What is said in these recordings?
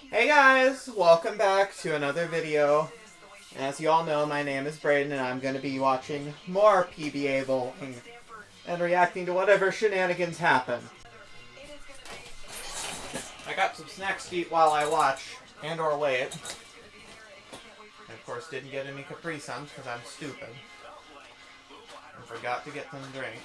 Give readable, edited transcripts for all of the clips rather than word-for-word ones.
Hey guys, welcome back to another video. As you all know, my name is Braden and I'm going to be watching more PBA bowling and reacting to whatever shenanigans happen. I got some snacks to eat while I watch and or wait. And of course didn't get any Capri Suns because I'm stupid. And forgot to get some drink.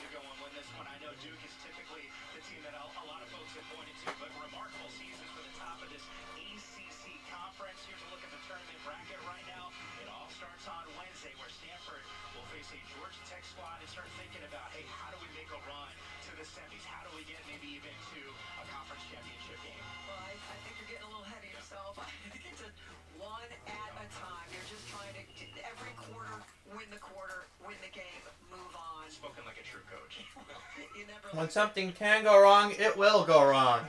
When something can go wrong, it will go wrong.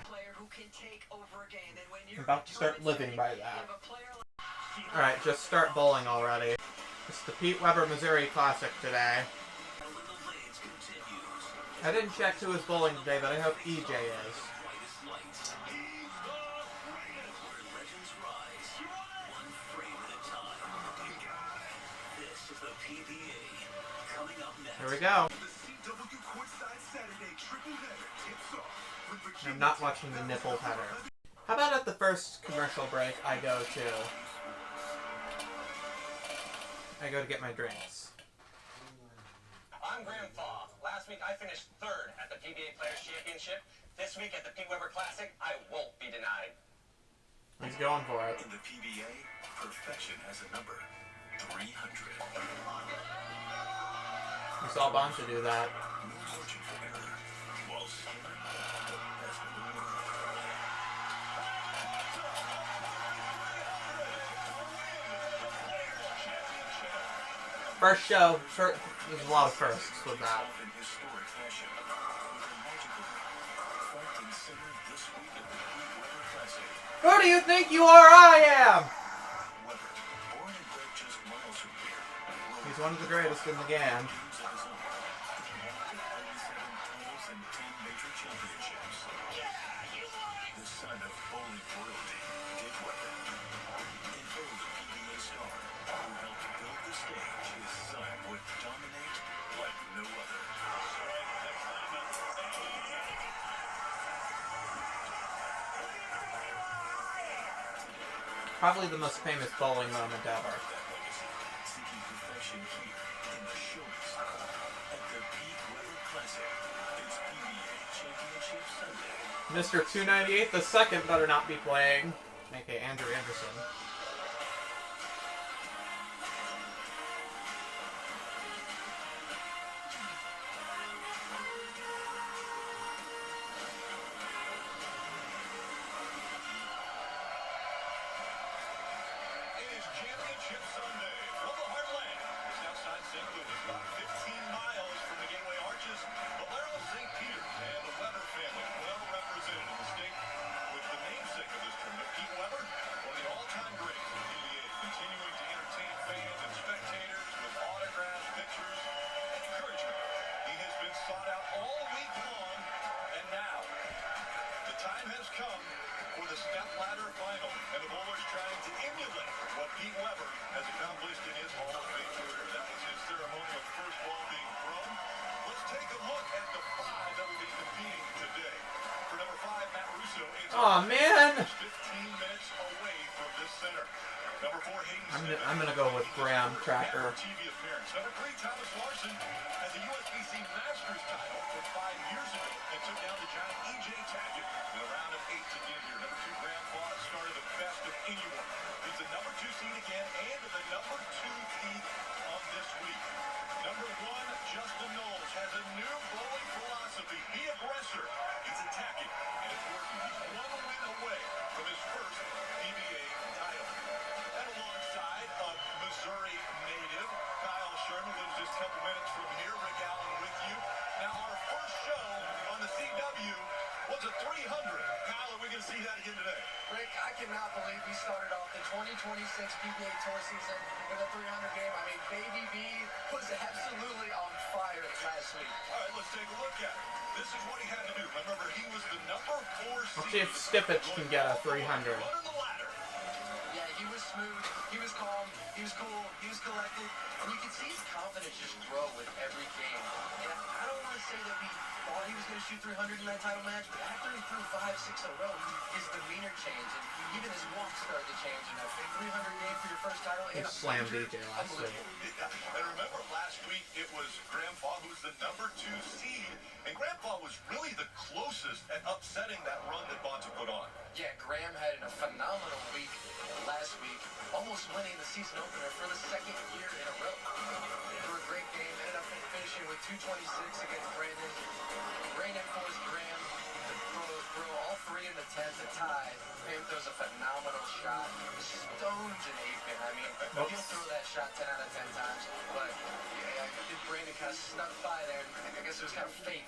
I'm about to start living by that. Alright, just start bowling already. It's the Pete Weber Missouri Classic today. I didn't check who was bowling today, but I hope EJ is. Here we go. I'm not watching the nipple header. How about at the first commercial break I go to get my drinks. I'm Graham Thaw. Last week I finished third at the PBA Players Championship. This week at the Pete Weber Classic, I won't be denied. He's going for it. In the PBA, perfection has a number 300. We saw Bonta do that. First show, there's a lot of firsts with that. Who do you think you are? I am! He's one of the greatest in the game. Probably the most famous bowling moment ever. Mr. 298 the second better not be playing. Okay, Andrew Anderson. Championship Sunday. Well, the Heartland is outside St. Louis, about 15 miles from the Gateway Arches. Valero St. Peter and the Weber family, well represented in the state. With the namesake of this tournament, Pete Weber, one of the all-time greats in the PBA, continuing to entertain fans and spectators with autographs, pictures, and encouragement. He has been sought out all week long, and now the time has come for the step ladder final, and the bowlers trying to emulate what Pete Weber has accomplished in his Hall of Fame career. That was his ceremonial first ball being thrown. Let's take a look at the five that will be competing today. For number 5, Matt Russo is 15 minutes away from this center. Number 4, Hayden I'm gonna go with Graham Tracker. TV appearance. Number 3, Thomas Larson has a USBC Masters title from 5 years ago and took down the giant EJ Tackett in a round of 8 to get here. Number 2, Graham Thaw started the best of anyone. He's the number 2 seed again and the number 2 seed of this week. Number 1, Justin Knowles has a new bowling philosophy. Be aggressor. He's attacking, and it's working. He's 1 win away from his first PBA title. And alongside a Missouri native, Kyle Sherman lives just a couple minutes from here. Rick Allen with you. Now, our first show on the CW was a 300. Kyle, are we going to see that again today? Rick, I cannot believe we started off the 2026 PBA Tour season with a 300 game. I mean, Baby B was absolutely on fire last week. All right, let's take a look at it. This is what he had to do. Remember, he was the number 4 seed. Let's see if Stipich can get a 300. Running the ladder. Yeah, he was smooth, he was calm, he was cool, he was collected, and you could see his confidence just grow with every game. And I don't want to say that we thought he was going to shoot 300 in that title match, but after he threw 5, 6 in a row, his demeanor changed, and even his walk started to change. And a 300 game for your first title, He and slammed DJ last week. And remember, last week it was Graham Faw who's the number 2 seed, and Graham Faw was really the closest at upsetting that run that Bonta put on. yeah, Graham had a phenomenal week last week, almost winning the season opener for the 2nd year in a row. Threw a great game, ended up finishing with 226 against Brandon. Brandon forced Graham to throw all 3 in the 10th to tie. Graham throws a phenomenal shot. Stones an 8-pin. I mean, he'll throw that shot 10 out of 10 times, but yeah, Brandon kind of snuck by there, and I guess it was kind of fate.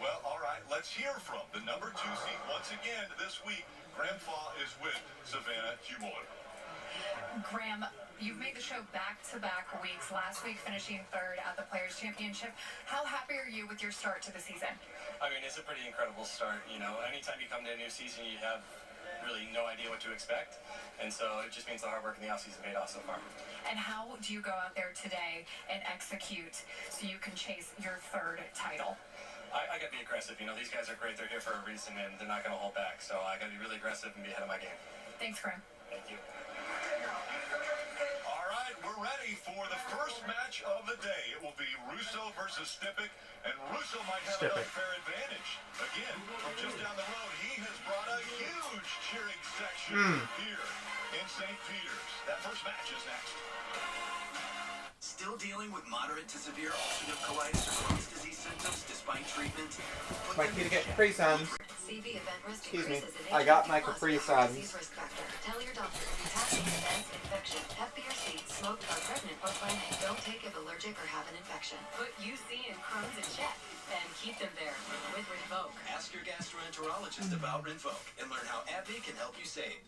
Well, all right, let's hear from the number 2 seed once again this week. Graham Faw is with Savannah Humor. Graham, you've made the show back-to-back weeks. Last week finishing 3rd at the Players' Championship. How happy are you with your start to the season? I mean, it's a pretty incredible start. You know, anytime you come to a new season, you have really no idea what to expect. And so it just means the hard work in the offseason paid off so far. And how do you go out there today and execute so you can chase your 3rd title? I got to be aggressive. You know, these guys are great. They're here for a reason, and they're not going to hold back. So I got to be really aggressive and be ahead of my game. Thanks, Graham. Thank you. All right, we're ready for the first match of the day. It will be Russo versus Stipich, and Russo might have an Stipich. unfair advantage. Again, from just down the road, he has brought a huge cheering section here in St. Peter's. That first match is next. Still dealing with moderate to severe ulcerative colitis or Crohn's disease symptoms despite treatment? Put Might them need to in get check. Capri Suns. CV event risk Excuse me. increases in I got HPV my plus Capri with heart Suns. disease risk factor. Tell your doctor. Potassium events, infection, Hep B or C, smoked or pregnant or planning. Don't take if allergic or have an infection. Put UC and Crohn's in check and keep them there with Rinvoq. Ask your gastroenterologist about Rinvoq and learn how AbbVie can help you save.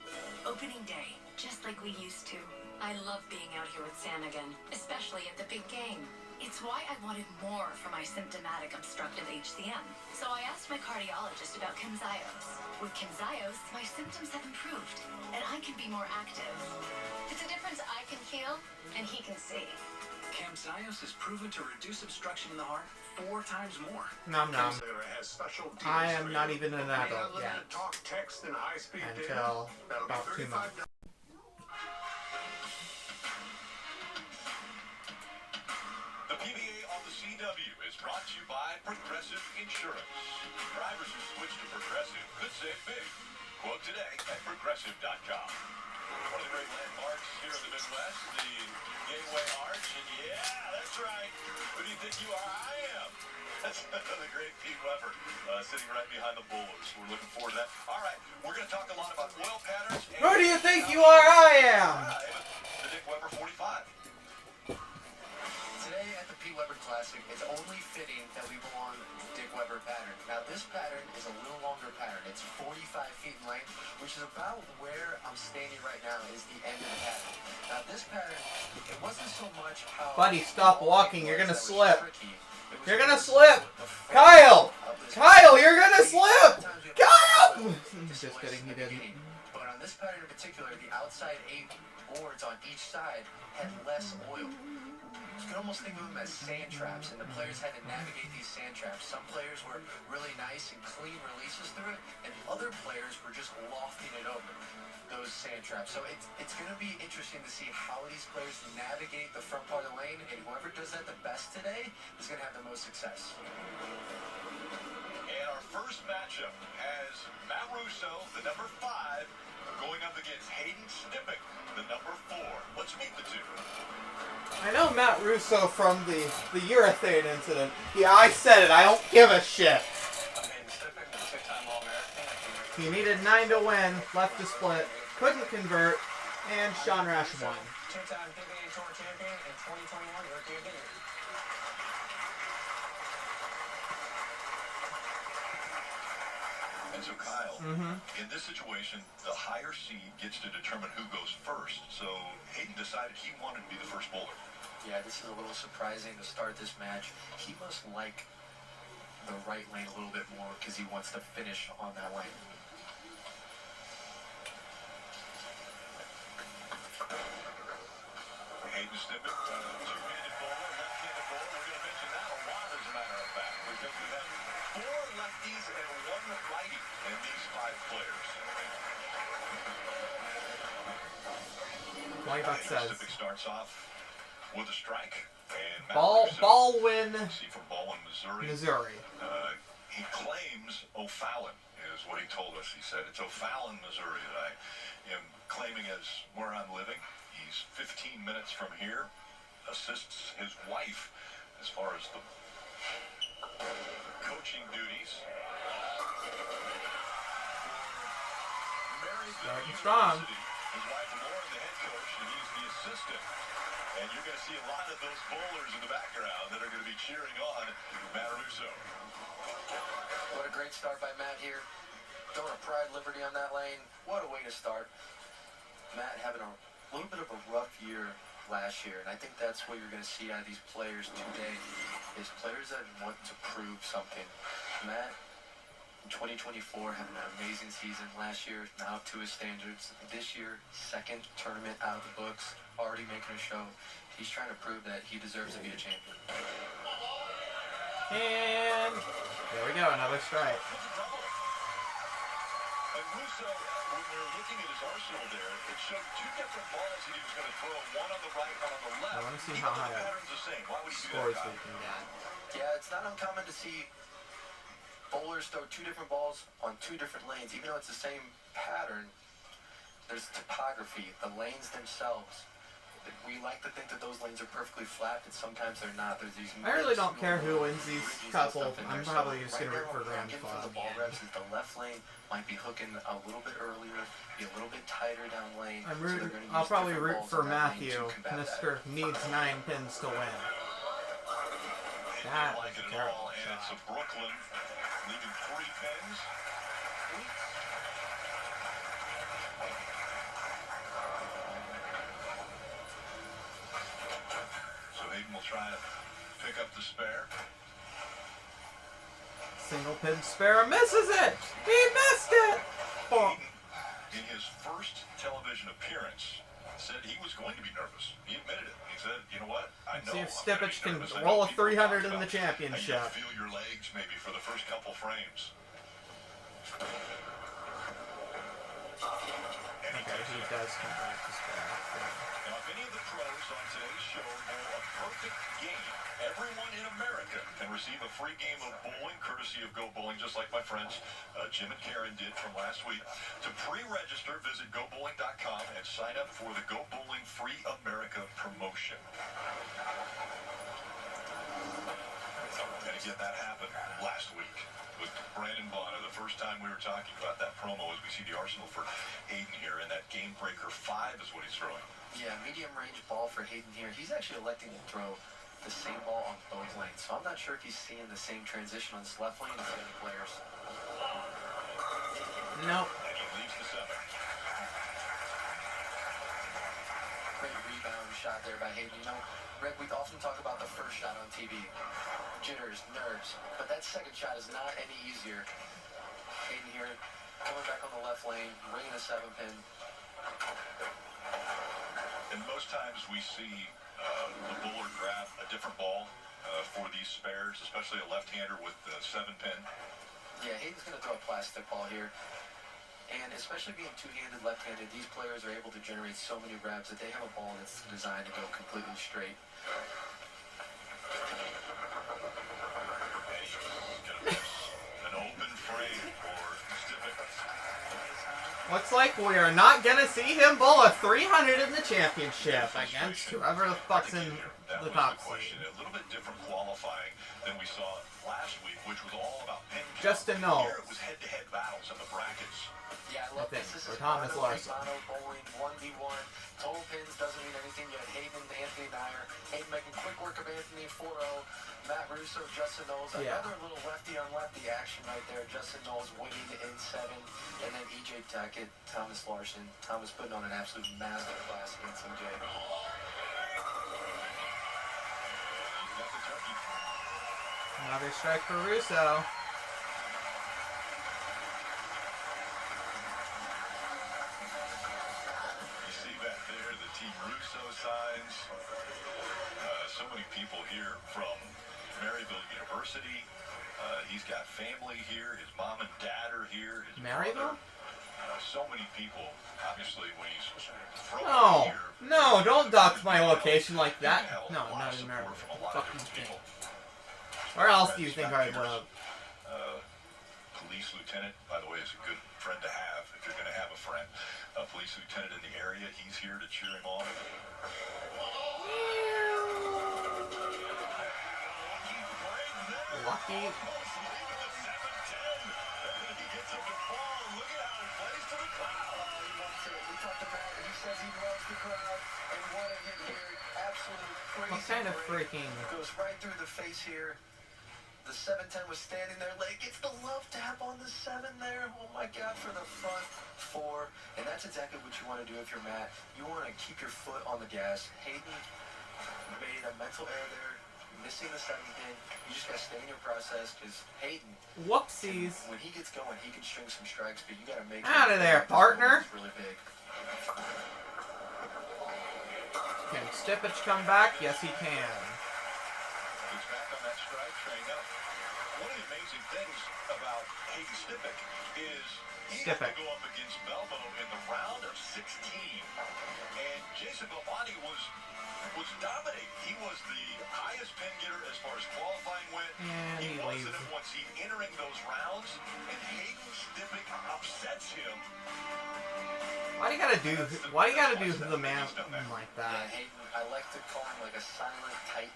Opening day, just like we used to. I love being out here with Sam again, especially at the big game. It's why I wanted more for my symptomatic obstructive HCM. So I asked my cardiologist about Camzyos. With Camzyos, my symptoms have improved, and I can be more active. It's a difference I can feel, and he can see. Camzyos is proven to reduce obstruction in the heart 4 times more. Nom nom. Has special I am not even an adult yet. Talk, text, and high-speed Until about 2 months. The PBA on the CW is brought to you by Progressive Insurance. Drivers who switch to Progressive could save big. Quote today at progressive.com. One of the great landmarks here in the Midwest, the Gateway Arch. And yeah, that's right. Who do you think you are? I am. That's the great Pete Weber sitting right behind the bowlers. We're looking forward to that. All right, we're going to talk a lot about oil patterns. Who do you think you are? I am. The Dick Weber 45. Today at the Pete Weber Classic, it's only fitting that we go on Dick Weber pattern. Now this pattern is a little longer pattern. It's 45 feet in length, which is about where I'm standing right now is the end of the pattern. Now this pattern, it wasn't so much how... Buddy, stop walking. You're gonna that was slip. tricky. It was You're gonna really slip. the focus Kyle! of this Kyle, you're gonna slip! Sometimes we have Kyle! to Just switch kidding, he in the didn't. beginning. But on this pattern in particular, the outside 8 boards on each side had less oil. You can almost think of them as sand traps, and the players had to navigate these sand traps. Some players were really nice and clean releases through it, and other players were just lofting it over those sand traps. So it's going to be interesting to see how these players navigate the front part of the lane, and whoever does that the best today is going to have the most success. And our first matchup has Matt Russo, the number 5, going up against Hayden Stipich, the number 4. Let's meet the two. I know Matt Russo from the urethane incident. Yeah, I said it. I don't give a shit. I mean, Stipich, two-time All-American. He needed 9 to win, left to split, couldn't convert, and Sean Rash won. Two-time PBA Tour champion and 2021 Rookie of the Year. And so, Kyle, in this situation, the higher seed gets to determine who goes first. So Hayden decided he wanted to be the first bowler. Yeah, this is a little surprising to start this match. He must like the right lane a little bit more because he wants to finish on that lane. Hayden Stimpett, two-handed bowler, left-handed bowler. We're going to mention that a lot, as a matter of fact, because we have 4 lefties and 1 righty in these 5 players. Like that says. Stimpett starts off with a strike. And Baldwin, see from Baldwin, Missouri. He claims O'Fallon is what he told us. He said it's O'Fallon, Missouri that I am claiming as where I'm living. He's 15 minutes from here. Assists his wife as far as the coaching duties. Starting strong. His wife Lauren, the head coach, and he's the assistant. And you're going to see a lot of those bowlers in the background that are going to be cheering on Matt Russo. What a great start by Matt here. Throwing a Pride Liberty on that lane. What a way to start. Matt having a little bit of a rough year last year, and I think that's what you're going to see out of these players today, is players that want to prove something. Matt, in 2024, having an amazing season. Last year, not up to his standards. This year, 2nd tournament out of the books, already making a show. He's trying to prove that he deserves to be a champion. And there we go, another strike. And Russo, when we were looking at his arsenal there, it showed 2 different balls that he was going to throw, one on the right, one on the left. I want to see how high the same. Why would he do scores that, we can get. Yeah, it's not uncommon to see bowlers throw 2 different balls on 2 different lanes. Even though it's the same pattern, there's topography, the lanes themselves. We like to think that those lanes are perfectly flat, but sometimes they're not. There's these. I really don't care who wins these couple. I'm probably just going to root for Graham For Fobb. the ball reps is the left lane might be hooking a little bit earlier, be a little bit tighter down lane. I'll probably root for Matthew. Mr. needs 9 pins to win. That was a terrible and it's a Brooklyn leaving 3 pins. So Hayden will try to pick up the spare. Single pin spare, misses it! He missed it! Oh. In his first television appearance, said he was going to be nervous. He admitted it. He said, you know what? I know. See if Stippich can roll a 300 in the championship. I feel your legs maybe for the first couple frames. Okay, he does come back to spare. Now, if any of the pros on today's show bowl a perfect game, everyone in America can receive a free game of bowling, courtesy of Go Bowling, just like my friends Jim and Karen did from last week. To pre-register, visit GoBowling.com and sign up for the Go Bowling Free America promotion. And again, that happened last week with Brandon Bonner. The first time we were talking about that promo as we see the arsenal for Hayden here, and that game breaker 5 is what he's throwing. Yeah, medium range ball for Hayden here. He's actually electing to throw the same ball on both lanes. So I'm not sure if he's seeing the same transition on this left lane as the other players. Nope. And he leaves the 7. Great rebound shot there by Hayden. You know, Rick, we often talk about the first shot on TV. Jitters, nerves. But that second shot is not any easier. Hayden here, coming back on the left lane, ringing a 7-pin. And most times we see the bowler grab a different ball for these spares, especially a left-hander with the 7-pin. Yeah, Hayden's going to throw a plastic ball here. And especially being two-handed, left-handed, these players are able to generate so many reps that they have a ball that's designed to go completely straight. And he's going to miss an open frame for Stippich. Looks like we are not going to see him bowl a 300 in the championship against whoever the fuck's in the top seed. A little bit different qualifying than we saw last week, which was all about pin count. Justin Knowles. Here it was head-to-head battles in the brackets. Yeah, I love this. This is Thomas Larson. mono bowling, 1v1. Total pins doesn't mean anything yet. Hayden, Anthony Nyer. Hayden making quick work of Anthony 4-0. Matt Russo, Justin Knowles. Yeah. Another little lefty-on-lefty action right there. Justin Knowles winning in 7. And then E.J. Tackett, Thomas Larson. Thomas putting on an absolute masterclass against E.J. He's got the turkey. Another strike for Russo. You see that there, the Team Russo signs. So many people here from Maryville University. He's got family here. His mom and dad are here. His Maryville? brother. So many people. Obviously, when he's from No, here, no, don't dox my location like that. have a No, lot not of in support Maryville. from a lot of Fucking different thing. people. Where else do you think I live? Police lieutenant, by the way, is a good friend to have if you're going to have a friend. A police lieutenant in the area, he's here to cheer him on. Lucky. What kind of freaking... Goes right through the face here. The 710 was standing there, like, gets the love tap on the 7 there. Oh my God, for the front 4. And that's exactly what you want to do if you're Matt. You want to keep your foot on the gas. Hayden made a mental error there, missing the 7 pin. You just got to stay in your process, because Hayden, Whoopsies. when he gets going, he can string some strikes, but you got to make Out of there, partner. It's really big. Can Stipich come back? Yes, he can. He's back on that strike train. Now, one of the amazing things about Hayden Stipich is he had to go up against Belmo in the round of 16. And Jason Belmonte was dominating. He was the highest pin getter as far as qualifying went. And he wasn't leaves. once he entering those rounds, and Hayden Stipich upsets him. Why do you gotta do the man like Yeah, that? Hayden, I like to call him like a silent titan.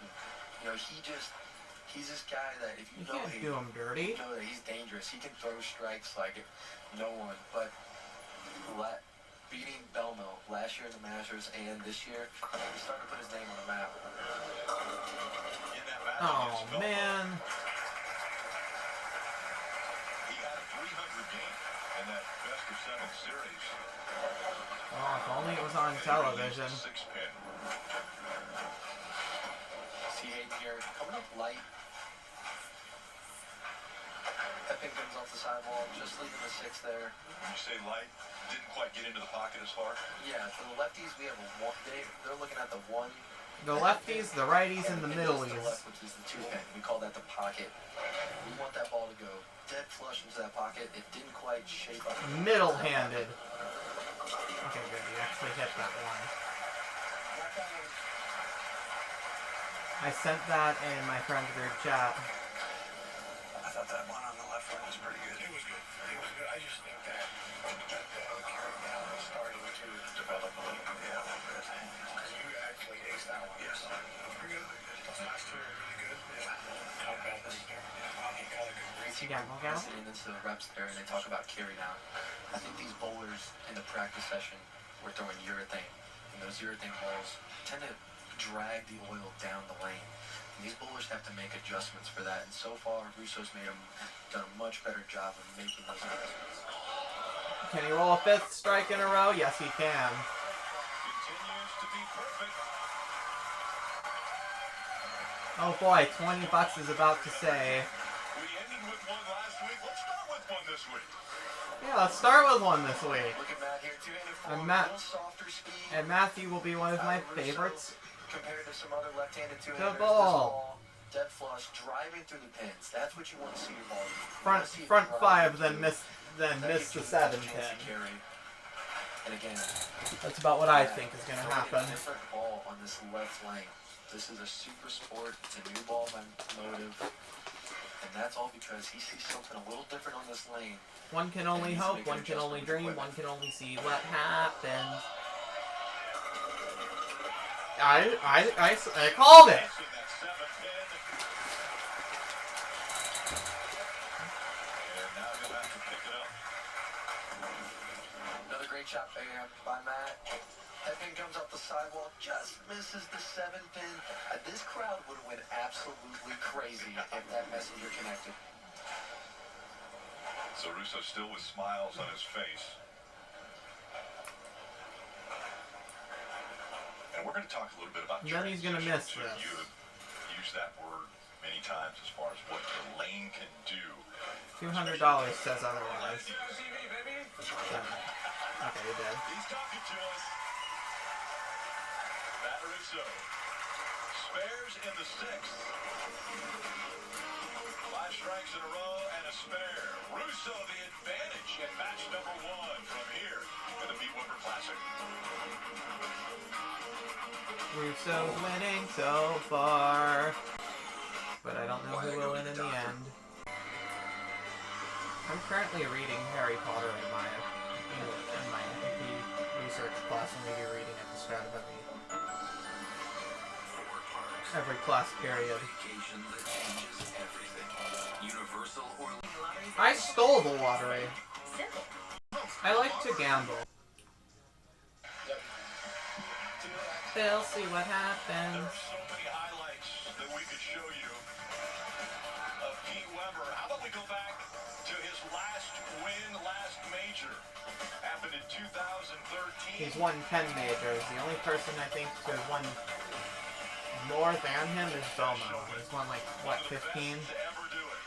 You know, he's this guy that if you You know can't Hayden, do him dirty. you know that he's dangerous. He can throw strikes like no one. But beating Belmo last year in the Masters and this year, he's starting to put his name on the map. In that match Oh against Belmo, man. he had a 300 game in that best of 7 series. Oh, if only it was on television. 6-pin. See Hayden here coming up light. That pin comes off the sidewall, just leaving the 6 there. When you say light, didn't quite get into the pocket as far. Yeah, for the lefties, we have a 1. They're looking at the 1. The lefties, the righties, and the pin middleies. to the left, which is the 2 pin. We call that the pocket. We want that ball to go dead flush into that pocket. It didn't quite shape up. Middle-handed. Okay, good. You actually hit that one. I sent that in my friend group chat. I thought that one on the left one was pretty good. It was good. It was good. I just think that carry down is starting to develop a little bit. Yeah, a little bit. Because you actually aced that one. Yes. Pretty good. Those last 2 are really good. Yeah. Top belt right there. He got a good reach. You got one, Gal? Listening into the reps there, and they talk about carry down. I think these bowlers in the practice session were throwing urethane, and those urethane balls tend to drag the oil down the lane. And these bowlers have to make adjustments for that, and so far, Russo's done a much better job of making those adjustments. Can he roll a 5th strike in a row? Yes, he can. Continues to be perfect. Oh boy, 20 bucks is about to say. We ended with one last week. Let's start with one this week. Yeah, let's start with one this week. Look at Matt here, 284, And a Matt- little softer speed. And Matthew will be one of my favorites. Compared to some other left-handed The two-handers, ball. this ball, dead flush, driving through the pins. That's what you want to see your ball do. You Front wanna see it front drive 5, then through. miss That the gives you 7 a chance pin. to carry. And again, That's about what I think is gonna throwing happen. a different ball on this left lane. This is a super sport. It's a new ball motive. And that's all because he sees something a little different on this lane. One can only hope, one can only dream, one can only see what happens. I called it! Missing that 7 pin. And now he'll have to pick it up. Another great shot by Matt. That pin comes up the sidewall, just misses the 7 pin. This crowd would have went absolutely crazy if that messenger connected. So Russo still with smiles on his face. And we're going to talk a little bit about Then he's gonna transitions. miss this. You use that word many times as far as what Lane can do. $200 says otherwise. TV, baby. Okay, you did. He's talking to us. Matt Russo. Spares in the sixth. 5 strikes in a row and a spare. Russo the advantage in match number 1 from here in the Pete Weber Classic. Russo's winning so far, but I don't know who will win in the end. I'm currently reading Harry Potter in my AP research class, and we do reading at the start of every class period. I stole the lottery. I like to gamble. They'll see what happens. There are so many highlights that we could show you of Pete Weber. How about we go back to his last win, last major? Happened in 2013. He's won 10 majors. The only person I think to have won more than him is Bomo. He's won like, what, 15? To ever do it.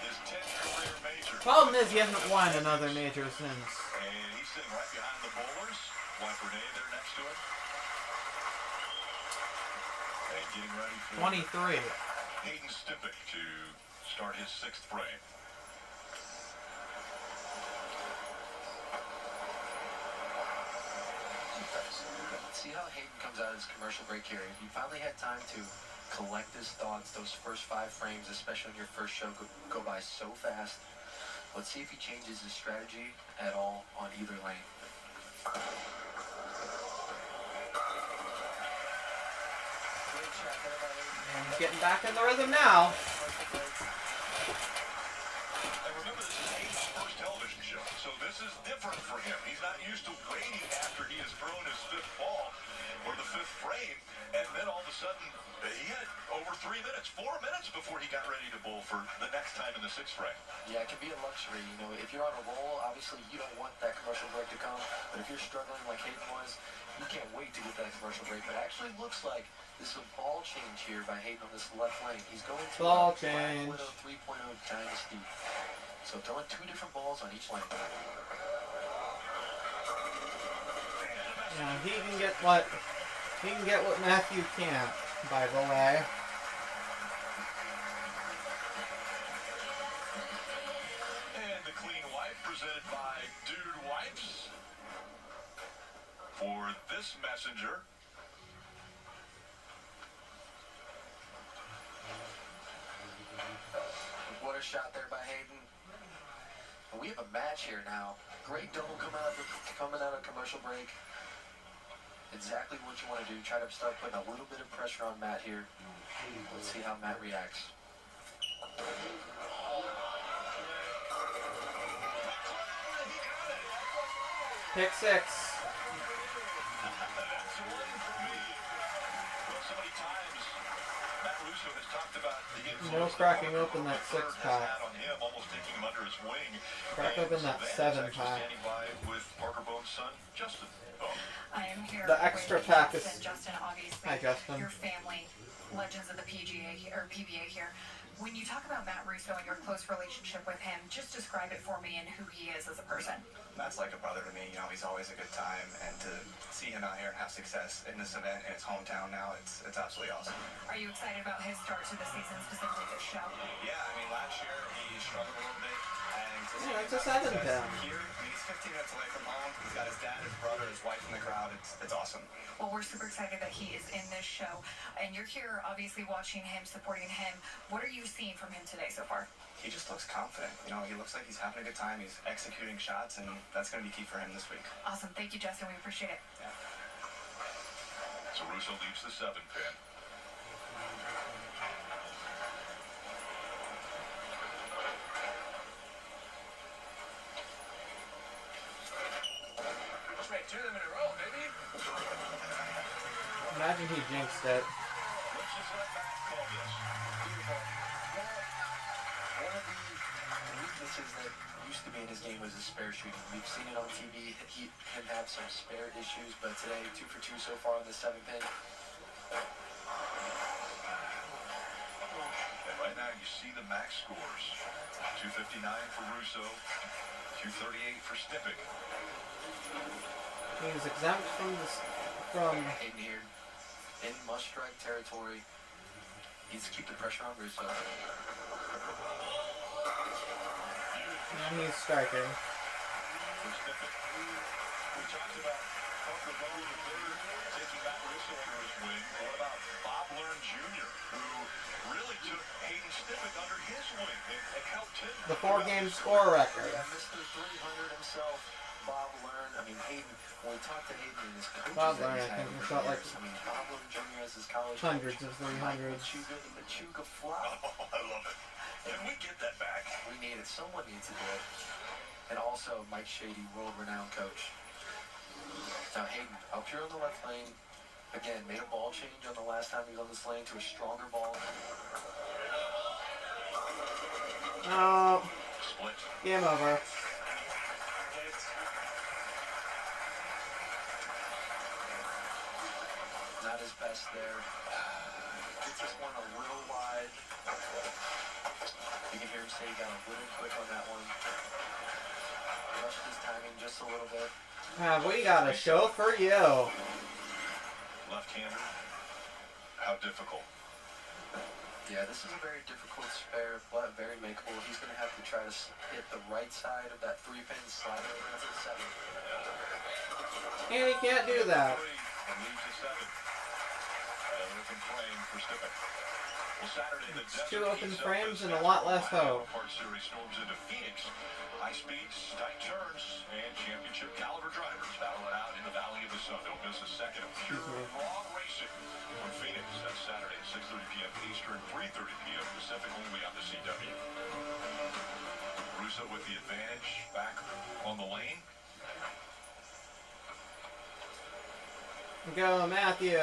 His 10th career major. Problem is he hasn't won another major since. And he's sitting right behind the bowlers. Juan Fernandez there next to him. And getting ready for 23. Hayden Stippick to start his 6th frame. See how Hayden comes out of his commercial break here. You finally had time to collect his thoughts. Those first 5 frames, especially on your first show, go by so fast. Let's see if he changes his strategy at all on either lane. Great shot there by Hayden. And he's getting back in the rhythm now. And remember, this is Hayden's first television show, so this is different for him. He's not used to waiting after he has thrown his 5th ball or the 5th frame, and then all of a sudden, he had over 4 minutes before he got ready to bowl for the next time in the 6th frame. Yeah, it can be a luxury. You know, if you're on a roll, obviously you don't want that commercial break to come. But if you're struggling like Hayden was, you can't wait to get that commercial break. But it actually looks like this is a ball change here by Hayden on this left lane. He's going to Ball change. 5.0, 3.0 dynasty. So throwing 2 different balls on each lane. Yeah, he can get what Matthew can't, by the way. And the clean wipe presented by Dude Wipes. For this messenger. What a shot there by Hayden. And we have a match here now. Great double coming out of commercial break. Exactly what you want to do. Try to start putting a little bit of pressure on Matt here. Let's see how Matt reacts. Pick 6. That's one for me. Well, so many times Matt Russo has talked about the influence No cracking open that Weber 6-pack. has had on him, almost taking him under his wing. Crack And open that Savannah's 7-pack. actually standing by with Parker Bone's son, Justin Bone. I am here. The extra with pack is- Justin, obviously. Hi, Justin. Your family, legends of the PGA or PBA here. When you talk about Matt Russo and your close relationship with him, just describe it for me and who he is as a person. Matt's like a brother to me. You know, he's always a good time, and to see him out here and have success in this event in his hometown now, it's absolutely awesome. Are you excited about his start to the season, specifically this show? Yeah, I mean, last year he struggled a little bit, and to see Yeah, it's a him have 7 success pin. here, I mean, he's 15 minutes away from home. He's got his dad, his brother, his wife in the crowd. It's awesome. Well, we're super excited that he is in this show, and you're here, obviously, watching him, supporting him. What are you seeing from him today so far? He just looks confident. You know, he looks like he's having a good time. He's executing shots, and that's going to be key for him this week. Awesome. Thank you, Justin. We appreciate it. Yeah. So Russo leaves the 7 pin. Let's make 2 of them in a row, baby. Imagine he jinxed it. Let's just let Matt call this. Beautiful. One of the weaknesses that used to be in his game was his spare shooting. We've seen it on TV, him have some spare issues, but today 2 for 2 so far on the 7 pin. And right now you see the max scores. 259 for Russo, 238 for Stipic. He was exempt from this, from Hayden here in must-strike territory. Needs to keep the pressure on Russo. and he's striking. For Stipic. We talked about Parker Bowe III taking back Russo under his wing. What about Bob Learn Jr., who really took Hayden Stipic under his wing and helped him? The 4-game score record. Yeah, Mr. 300 himself, Bob Learn. I mean, Hayden, when we talked to Hayden and his coaches Bob that Learn, he's I had think, over he shot the like years. I mean, Bob Learn Jr. as his college hundreds coach, of 300s. Mike Machuga fly. Oh, I love it. Can we get that back? We need it. Someone needs to do it. And also, Mike Shady, world-renowned coach. Now, Hayden, up here on the left lane, again, made a ball change on the last time he was on this lane to a stronger ball. Oh, Split. game over. Not his best there. Gets this one a little wide. You can hear him say he got a little quick on that one. Rushed his timing just a little bit. We got a show for you. Left-hander. How difficult? Yeah, this is a very difficult spare, but very makeable. He's going to have to try to hit the right side of that 3-pin, slide it over to the 7. And he can't do that. And leaves the 7. An open frame for Stipic. Well, Saturday, the It's 2 open Desert frames Heat and a lot less Ohio hope. Park Series storms into Phoenix. High speeds, tight turns, and championship caliber drivers battle it out in the Valley of the Sun. Don't miss a second of pure raw racing from Phoenix. That's Saturday at 6:30 p.m. Eastern, 3:30 p.m. Pacific, only on the CW. Russo with the advantage, back on the lane. Go, Matthew.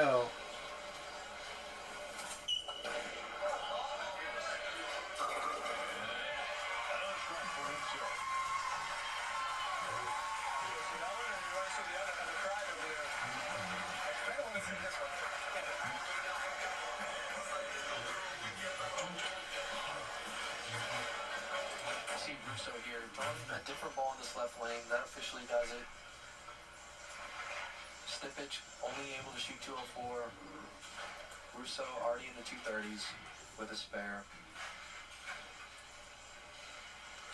See Russo here throwing a different ball in this left lane. That officially does it. Stipic only able to shoot 204. Russo already in the 230s with a spare.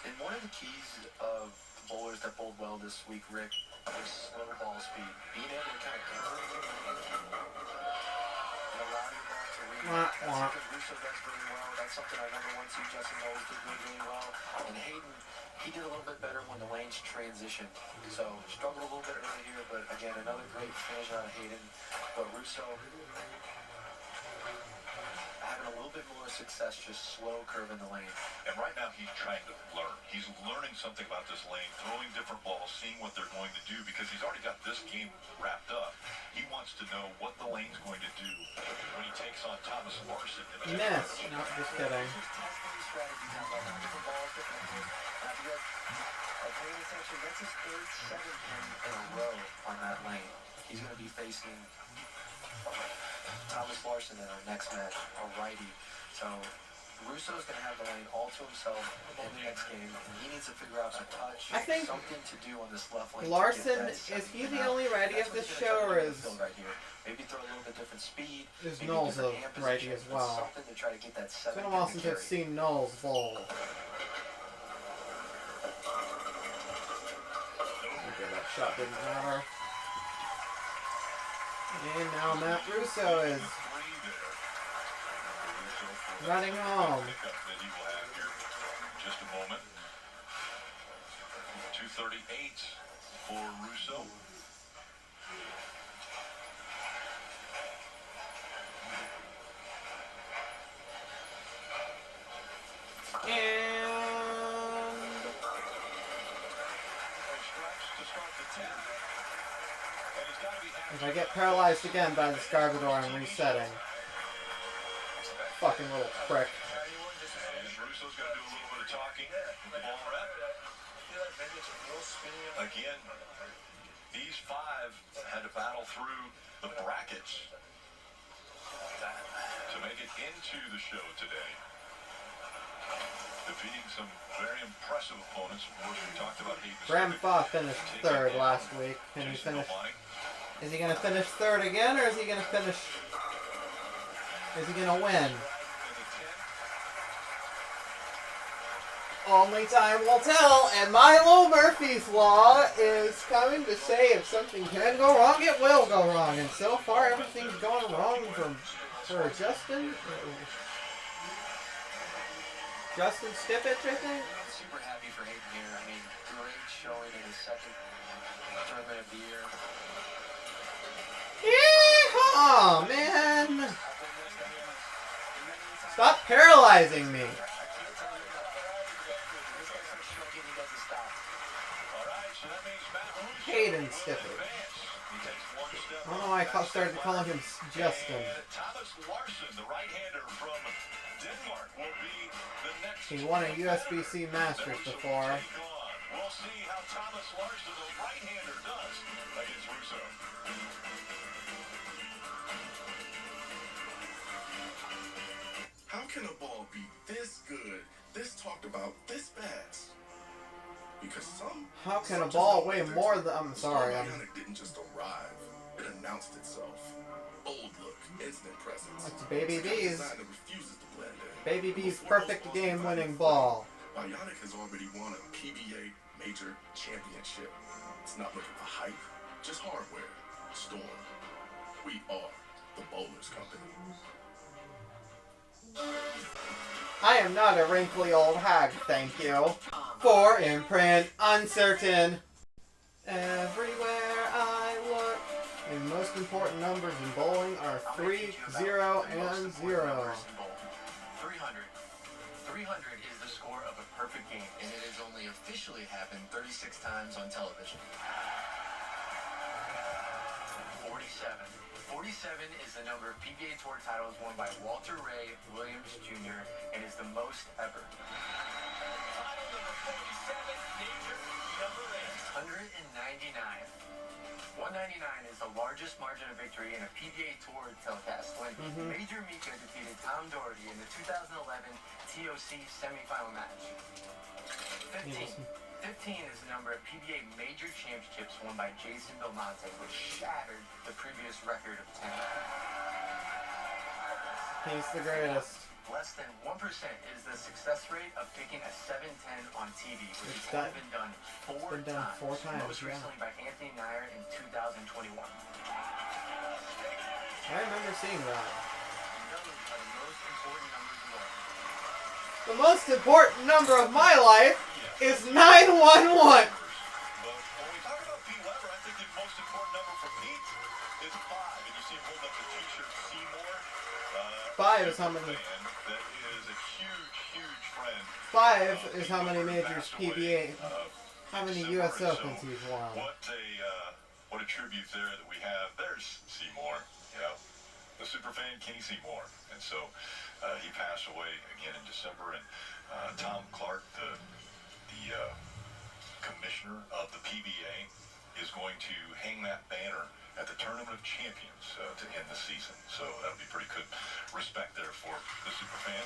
And one of the keys of the bowlers that bowled well this week, Rick, was slow ball speed. Being able to kind of and allow your ball to read. That's something Russo does really well. That's something I remember once Justin Knowles did really, really well. And Hayden, he did a little bit better when the lanes transitioned. So struggled a little bit early here, but again, another great finish out of Hayden. But Russo having a little bit more success just slow curving the lane. And right now he's trying to learn. He's learning something about this lane, throwing different balls, seeing what they're going to do, because he's already got this game wrapped up. He wants to know what the lane's going to do when he takes on Thomas Larson. Miss. No, just kidding. He's testing these strategies out right now. Different balls, different angles. Now, if you guys are paying attention, that's his third 7-pin in a row on that lane. He's going to be facing Thomas Larson in our next match, a righty. So Russo's going to have the lane all to himself in the next game, and he needs to figure out a touch, I think something to do on this left lane. Larson, is he the only righty of this show, or is right here? Maybe throw a little bit different speed. Is Knowles a righty as well? Something to try to get that It's 7 been a while since I've seen Knowles bowl. Okay, that shot didn't matter. And now Matt Russo is running home. That he will have here in just a moment. 238 for Russo. And if I get paralyzed again by the Scargador, I'm resetting. Fucking little prick. And Russo's going to do a little bit of talking with the ball rep. Again, these 5 had to battle through the brackets to make it into the show today. defeating some very impressive opponents. Of course, we talked about Hayden Graham Stivic Foth finished taking third down last week. Can he Jason finish? Novotny. Is he gonna finish third again, or is he gonna finish? Is he gonna win? Only time will tell, and Milo Murphy's Law is coming to say if something can go wrong, it will go wrong. And so far, everything's going wrong for Justin. Justin Stippich, I think. Super happy for Hayden here. I mean, great showing in his second tournament of the year. Yeehaw, man! Stop paralyzing me. Hayden Stippich. I don't know why I started calling him Justin. Thomas Larson, the right-hander from Denmark, will be the next. He won a USBC Masters before. We'll see how Thomas Larson, the right-hander, does against Russo. How can a ball be this good, this talked about, this fast? Because How can a ball weigh more than... I'm sorry. Bionic didn't just arrive. It announced itself. Bold look, instant presence. It's Baby B's. Design that refuses to blend in. Baby B's perfect game-winning ball. Bionic has already won a PBA major championship. It's not looking for hype, just hardware. Storm. We are the Bowlers Company. I am not a wrinkly old hag, thank you. For imprint uncertain. Everywhere I look. The most important numbers in bowling are 3, 0, and 0. 300. 300 is the score of a perfect game, and it has only officially happened 36 times on television. 47. 47 is the number of PBA Tour titles won by Walter Ray Williams Jr. and is the most ever. Title number 47, major number 8. 199. 199 is the largest margin of victory in a PBA Tour telecast when Major Mika defeated Tom Doherty in the 2011 TOC semifinal match. 15. 15 is the number of PBA major championships won by Jason Belmonte, which shattered the previous record of 10. He's the greatest. Less than 1% is the success rate of picking a 710 on TV, which It's has only done- been done four been done 4 times, most yeah. recently by Anthony Nair in 2021. I remember seeing that. Those are the most important numbers of all. The most important number of my life is 911. But when we talk about Pete Weber, I think the most important number for Pete is 5. And you see him hold up the t-shirt Seymour. 5 is how many... That is a huge, huge friend. 5 is how many majors Passed away, PBA... How many December, US and Opens so he's won. What a tribute there that we have. There's Seymour, the superfan Kenny Seymour. And so he passed away again in December. And Tom Clark, the commissioner of the PBA, is going to hang that banner at the Tournament of Champions to end the season. So that would be pretty good respect there for the superfan.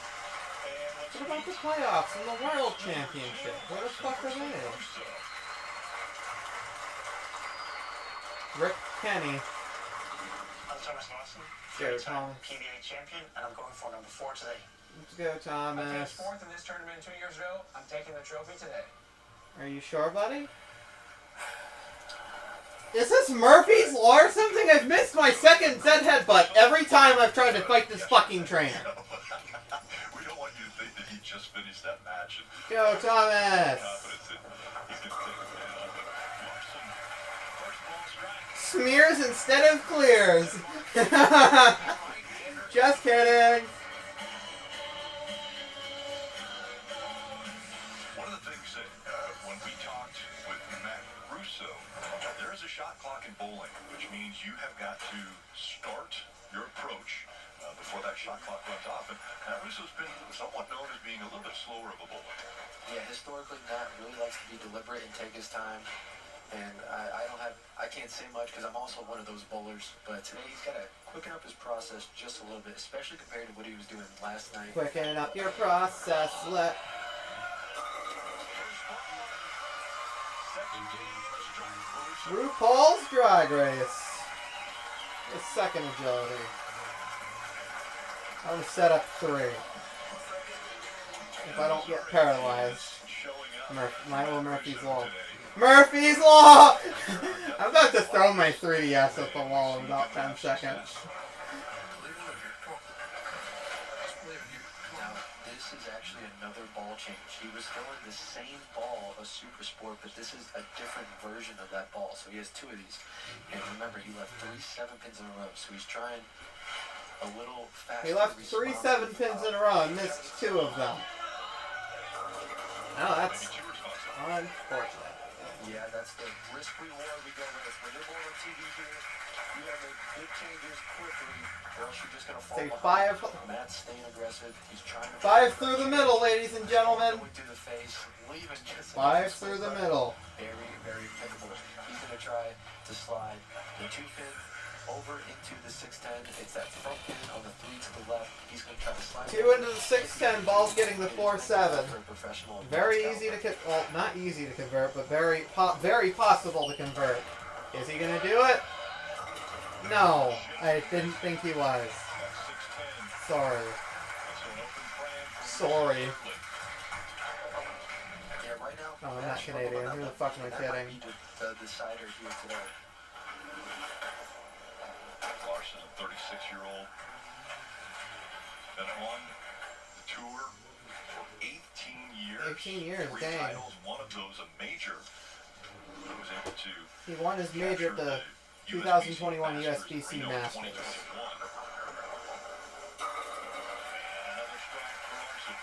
And What about the playoffs and the World Championship? Where the fuck are they? Rick Kenny. I'm Thomas Lawson, Go, three-time Thomas. PBA champion, and I'm going for number 4 today. Let's go, I Thomas. finished 4th in this tournament 2 years ago. I'm taking the trophy today. Are you sure, buddy? Is this Murphy's Law or something? I've missed my second Zed headbutt every time I've tried to fight this fucking trainer. We don't want you to think that he just finished that match and Go, Thomas. confidence that he's going to take it down. But Larson, first ball strike. Smears instead of clears. Just kidding. One of the things that when we talked with Matt Russo, there is a shot clock in bowling, which means you have got to start your approach before that shot clock runs off. And Matt Russo's been somewhat known as being a little bit slower of a bowler. Yeah, historically, Matt really likes to be deliberate and take his time. And I can't say much because I'm also one of those bowlers. But today he's got to quicken up his process just a little bit, especially compared to what he was doing last night. Quicken up your process. RuPaul's Drag Race. The second agility. I'm going to set up 3. If I don't get paralyzed. Milo Murphy's Law. Murphy's Law! I'm about to throw my 3DS at the wall in about 10 seconds. Now, this is actually another ball change. He was throwing the same ball, a Super Sport, but this is a different version of that ball. So he has 2 of these. And remember, he left 3 7-pins in a row. So he's trying a little faster. He left 3 7-pins in a row and missed 2 of them. Oh, that's unfortunate. Yeah, that's the risk reward we go with. When you're going on TV here, you gotta make big changes quickly, or else you're just gonna fall Say behind. 5. Matt's staying aggressive. He's trying to 5 through the middle, ladies and gentlemen. going through the face, leaving just 5 through the middle. Very, very pickable. He's gonna try to slide the 2-pin over into the 610. It's that front pin on the 3 to the left. He's gonna try to slide 2 into the 610. Ball's getting the 4-7. Very easy to well, not easy to convert, but very possible to convert. Is he gonna do it? No, I didn't think he was. Sorry. Sorry. Yeah, right now. Oh, I'm not Canadian. Who the fuck am I kidding? The decider here today. Larson, a 36-year-old, been on the tour for 18 years. 18 years, 3 dang. titles, one of those a major. He was able to He won his major at the 2021 USBC Masters. Another strike for Larson.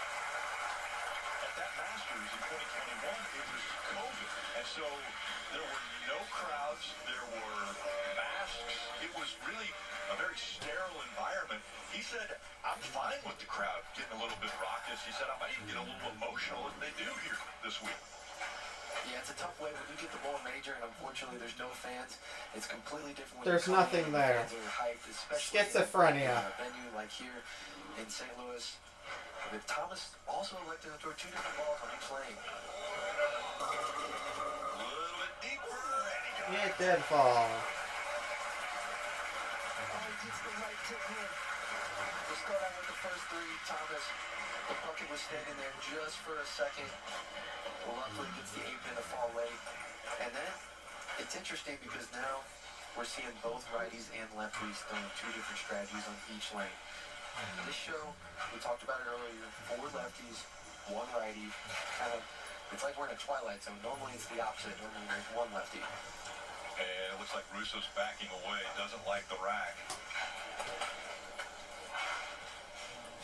At that Masters in 2021, it was COVID, and so there were no crowds, there were masks. It was really a very sterile environment. He said, I'm fine with the crowd getting a little bit raucous. He said, I might even get a little emotional as they do here this week. Yeah, it's a tough way when you get the ball major, and unfortunately there's no fans. It's completely different. When There's you come nothing in, there. fans are hyped, especially Schizophrenia. in a venue like here in St. Louis. With Thomas also elected to throw 2 different balls on each lane. A little bit deeper, and he got It did fall. We'll start out with the first 3. Thomas, the bucket was standing there just for a second. Luckily gets the 8-pin to fall late. And then it's interesting because now we're seeing both righties and lefties throwing 2 different strategies on each lane. This show, we talked about it earlier, 4 lefties, 1 righty. Kind of, it's like we're in a twilight zone. Normally it's the opposite. Normally there's 1 lefty. And it looks like Russo's backing away, doesn't like the rack.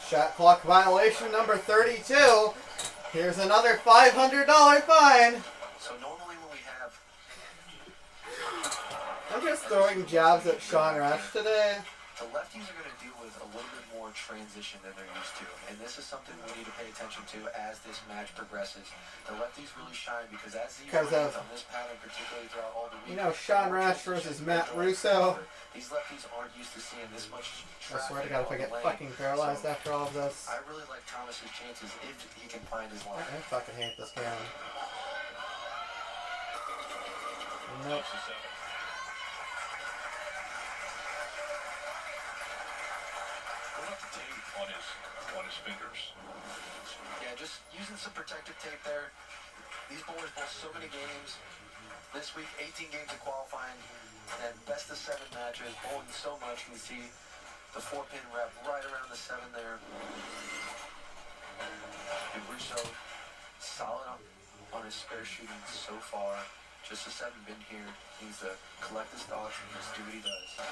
Shot clock violation number 32. Here's another $500 fine. So normally when we have... I'm just throwing jabs at Sean Rush today. The lefties are going to deal with a little bit more transition than they're used to. And this is something we need to pay attention to as this match progresses. The lefties really shine because as the Because of, on this pattern, particularly throughout all the week, you know, Sean Rush versus Matt Russo. These lefties aren't used to seeing this much I traffic swear to God, if I on get the lane. fucking paralyzed So, after all of this. I really like Thomas's chances if he can find his line. I fucking hate this game. Nope. What about the tape on his fingers? Yeah, just using some protective tape there. These bowlers bowl so many games. This week, 18 games of qualifying, and best of 7 matches, bowling so much. You can see the 4-pin wrap right around the 7 there. And Russo, solid on his spare shooting so far. Just a 7-pin here. He needs to collect his thoughts and just do what he does. I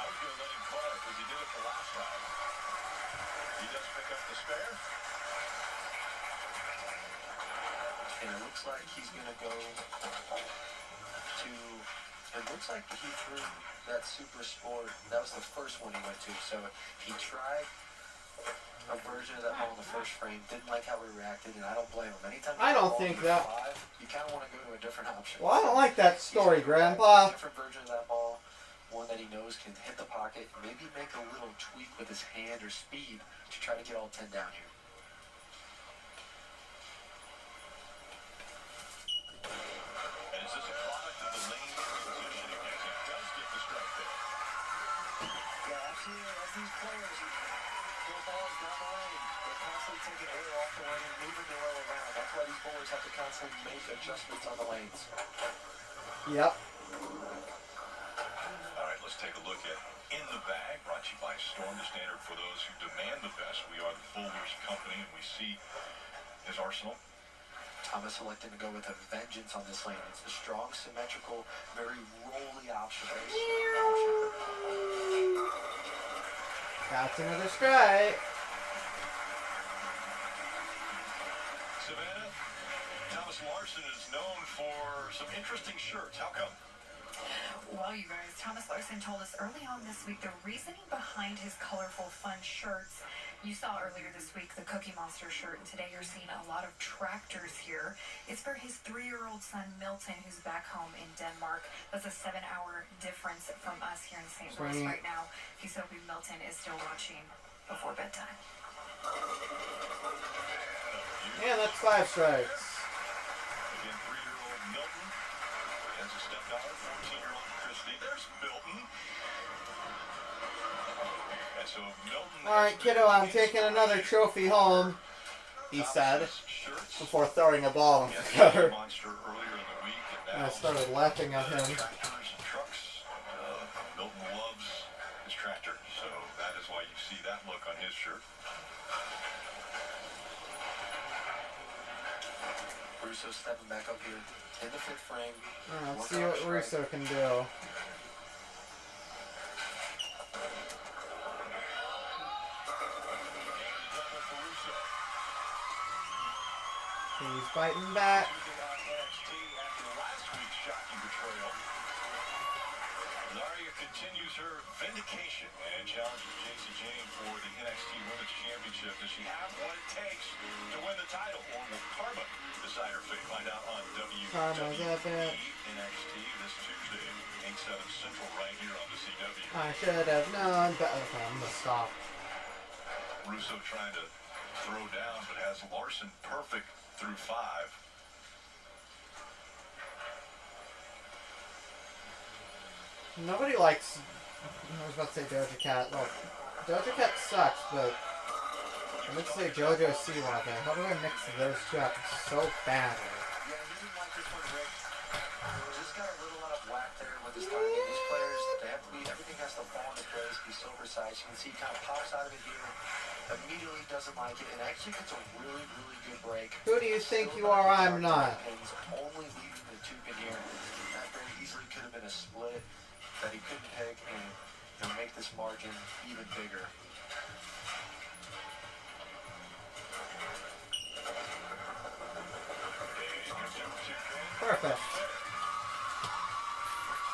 was going to let him call it because he did it the last time. He does pick up the spare. And it looks like he's going to go to... It looks like he threw that Super Sport. That was the first one he went to. So he tried a version of that ball in the first frame. Didn't like how we reacted, and I don't blame him. Anytime you I get a don't ball think through that. 5, you kind of want to go to a different option. Well, I don't like that story, He's gonna react to Grandpa. a different version of that ball, one that he knows can hit the pocket, maybe make a little tweak with his hand or speed to try to get all 10 down here. And is this a product of the lane transitioning as he does get the strike there? Yeah, absolutely. As these players throw balls down the lane, they're constantly taking air off the lane and moving the roll around. That's why these bowlers have to constantly make adjustments on the lanes. Yep. All right, let's take a look at In the Bag, brought to you by Storm, the standard for those who demand the best. We are the Bowlers Company, and we see his arsenal. Thomas elected to go with a vengeance on this lane. It's a strong, symmetrical, very rolly option. Very smooth option. That's another strike. Savannah, Thomas Larson is known for some interesting shirts. How come? Well, you guys, Thomas Larson told us early on this week the reasoning behind his colorful, fun shirts. You saw earlier this week the Cookie Monster shirt, and today you're seeing a lot of tractors here. It's for his 3-year-old son, Milton, who's back home in Denmark. That's a 7-hour difference from us here in St. Louis right now. He's hoping Milton is still watching before bedtime. Yeah, that's 5 strikes. Again, 3-year-old Milton. He has a stepdaughter, 14-year-old Christy. There's Milton. And so Milton. Alright, kiddo, I'm taking another trophy home, he said, before throwing a ball in the gutter. Monster earlier in the week, and I started laughing at him. Tractors and trucks. Milton loves his tractor, so that is why you see that look on his shirt. Russo stepping back up here in the 5th frame. Let's see what Russo can do. He's biting back. Zarya continues her vindication and challenges Jacy Jayne for the NXT Women's Championship. Does she have what it takes to win the title, or will Karma decide her fate? Find out on WWE NXT this Tuesday at 8/7 Central right here on the CW. I should have known, but okay, I'm gonna stop. Russo trying to throw down, but has Larson perfect through 5. Nobody likes. I was about to say Doja Cat. Well, Doja Cat sucks, but I would say JoJo Siwa. How do I mix those two up? It's so bad. Yeah, he didn't like this one, Rick. Just got a little out of whack there with his target. These players, they have to be, everything has to fall into place, be so precise. You can see he kind of pops out of it here, immediately doesn't like it, and actually gets a really, really good break. Who do you think you are? I'm not. Only leaving the 2 pin here. That very easily could have been a split that he couldn't pick and make this margin even bigger. Perfect.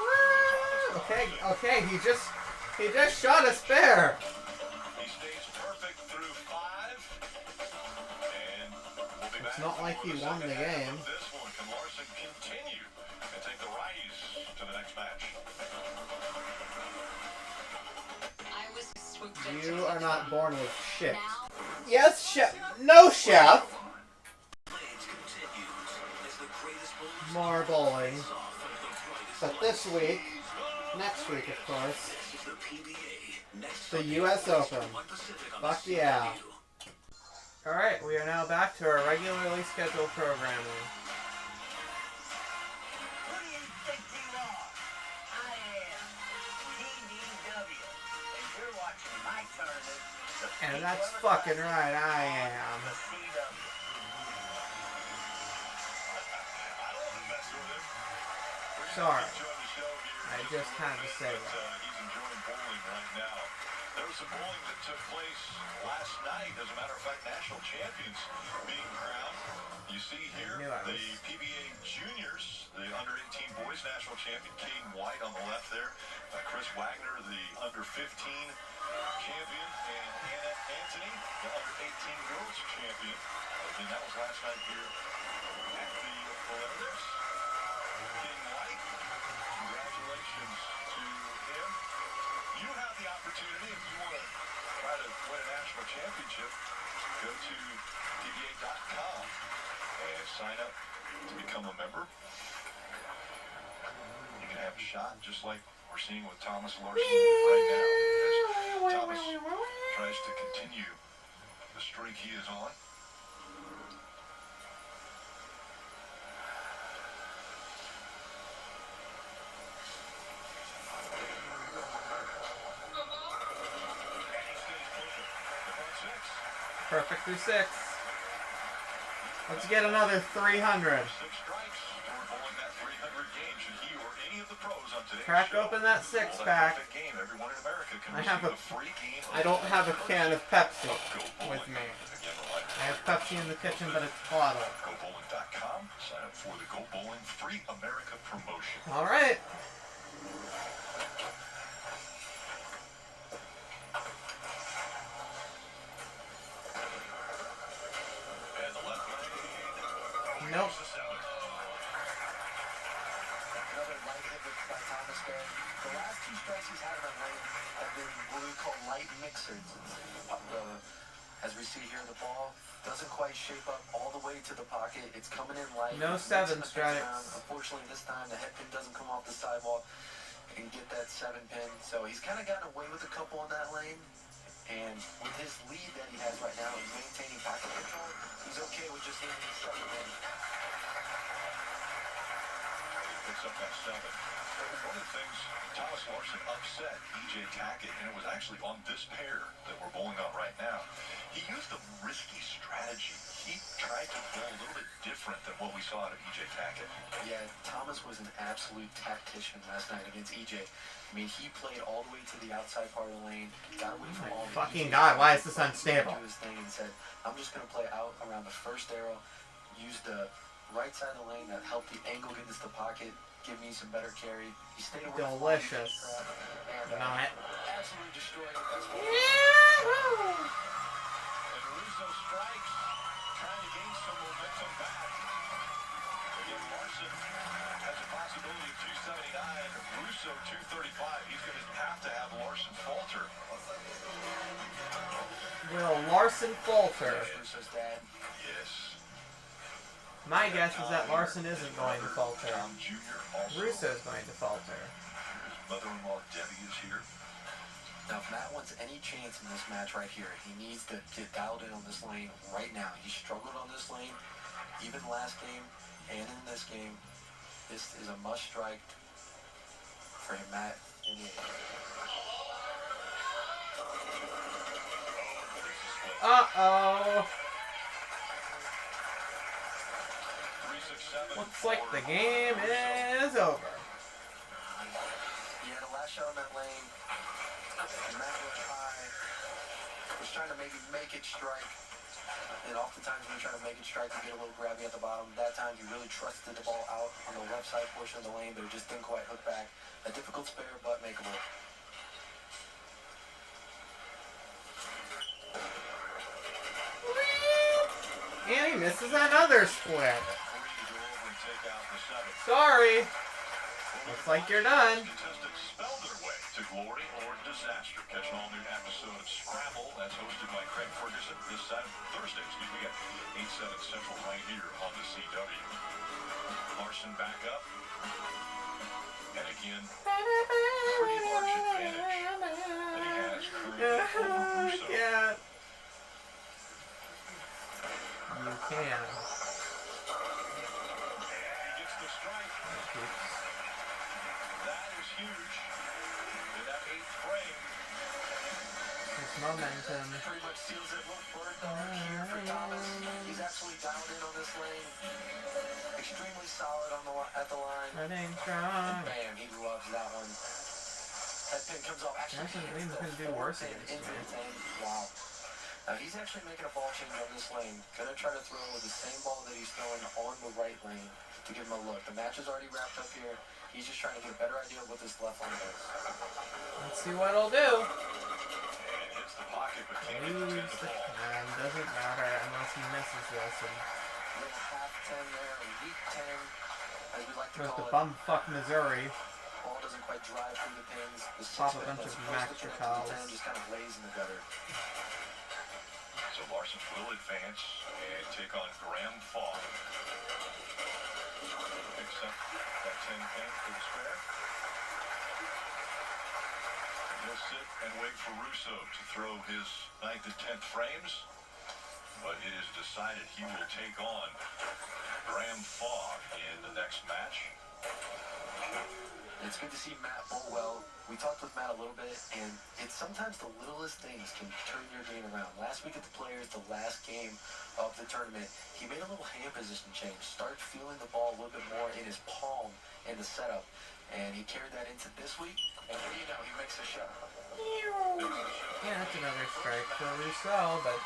Woo! Okay, he just shot a spare. He stays perfect through 5. And we'll be It's back not like he for the won the second half game. of this one. Can Larson continue and take the righties to the next match? You are not born with shit. Yes, chef. No, chef. More bowling. But this week, next week, of course, the U.S. Open. Fuck yeah. Alright, we are now back to our regularly scheduled programming. Who do you think you are? I am TDW, and you're watching my tournament. the And Pete that's Weber fucking Classic right, I on am. the CW. I don't want to mess with him. Sorry. Enjoy the show here. I just had to say But, that. he's enjoying bowling right now. There was some bowling that took place last night. As a matter of fact, national champions being crowned. You see here knew I the was- PBA Juniors, the under-18 boys national champion, Caden White on the left there. Chris Wagner, the under-15 champion, and Anna Anthony, the under-18 girls champion. Again, that was last night here at the Polaris. King Light, congratulations to him. You have the opportunity, if you want to try to win a national championship, go to PBA.com and sign up to become a member. You can have a shot just like we're seeing with Thomas Larson right now, as Thomas tries to continue the streak he is on. Perfect through 6. Let's get another 300. 6 strikes toward bowling that 300 game. Should he or any of the pros on today's Crack show open that 6-pack. perfect game, everyone in America can I have receive a free game I don't have a can of Pepsi Go Bowling. with me. Again, reminder, I have Pepsi in the kitchen, but it's bottled. GoBowling.com. Sign up for the Go Bowling Free America promotion. All right. And the left leg. Nope. The 7. Another light hit by Thomas there. The last 2 strikes he's had in that lane have been what we call light mixers. As we see here, the ball doesn't quite shape up all the way to the pocket. It's coming in light. No It's 7 mixing the pins strikes. around. Unfortunately, this time the head pin doesn't come off the sidewall and get that 7 pin. So he's kind of gotten away with a couple in that lane. And with his lead that he has right now, he's maintaining pocket control. He's okay with just hitting the 7 pin. Picks up that 7. One of the things, Thomas Larson upset E.J. Tackett, and it was actually on this pair that we're bowling on right now. He used a risky strategy. He tried to bowl a little bit different than what we saw out of E.J. Tackett. Yeah, Thomas was an absolute tactician last night against EJ. I mean, he played all the way to the outside part of the lane, got away from all the Fucking EJ, God, why is this unstable? do his thing and said, I'm just going to play out around the first arrow, use the right side of the lane that helped the angle get into the pocket, give me some better carry. He stayed away from all the Delicious. trap and Not. absolutely destroyed it. That's what And Russo strikes, trying to gain some momentum back. Again, Larson has a possibility of 279. Russo 235. He's going to have Larson falter. Will Larson falter? Russo's dad. Yes. My guess is that Larson isn't going to falter. Tom Jr. also. Russo's going to falter. His mother-in-law Debbie is here. Now, if Matt wants any chance in this match right here, he needs to get dialed in on this lane right now. He struggled on this lane, even last game and in this game. This is a must strike for him, Matt. In the Uh-oh. 3-6-7. Looks like the game is over. He had a last shot on that lane. Matt was high. Was trying to maybe make it strike. And oftentimes when you're trying to make it strike, you get a little grabby at the bottom. That time he really trusted the ball out on the left side portion of the lane, but it just didn't quite hook back. A difficult spare, but makeable. And he misses another split. 3 to go over and take out the 7. Sorry. Looks like you're done. Contestants spell their way to glory or disaster. Catch an all-new episode of Scrabble that's hosted by Craig Ferguson this Thursday, at 8/7 Central right here on the CW. Larson back up. And again, pretty large advantage that he has currently over Russo. Yeah. You can. He gets the strike. That is huge. In that 8th frame. There's momentum. Pretty much seals it. Little bird dog here for Thomas. He's absolutely dialed in on this lane. Extremely solid on the at the line. Running strong. Bam, he loves that one. That pin comes off. Actually, Actually, hits Liam the couldn't do forward worse pin against into me. the lane. Wow. Now he's actually making a ball change on this lane. Gonna try to throw the same ball that he's throwing on the right lane to give him a look. The match is already wrapped up here. He's just trying to get a better idea of what this left line does. Let's see what it'll do. And hits the pocket, but can't get the 10 to fall. And doesn't matter unless he misses this. And Little half 10 there, weak 10, as we like to goes to call it. bumfuck Missouri. Ball doesn't quite drive through the pins. The Pop a six-pin bunch that's of supposed to Max connect to the Chacals. 10 just kind of lays in the gutter. So Larson will advance and take on Graham Fogg. Picks up that 10 pin for the spare. He'll sit and wait for Russo to throw his 9th and 10th frames. But it is decided he will take on Graham Fogg in the next match. It's good to see Matt bowl well. We talked with Matt a little bit, and it's sometimes the littlest things can turn your game around. Last week at the Players, the last game of the tournament, he made a little hand position change, started feeling the ball a little bit more in his palm in the setup, and he carried that into this week, and what do you know, he makes a shot. Yeah, that's another strike for Rousseau, but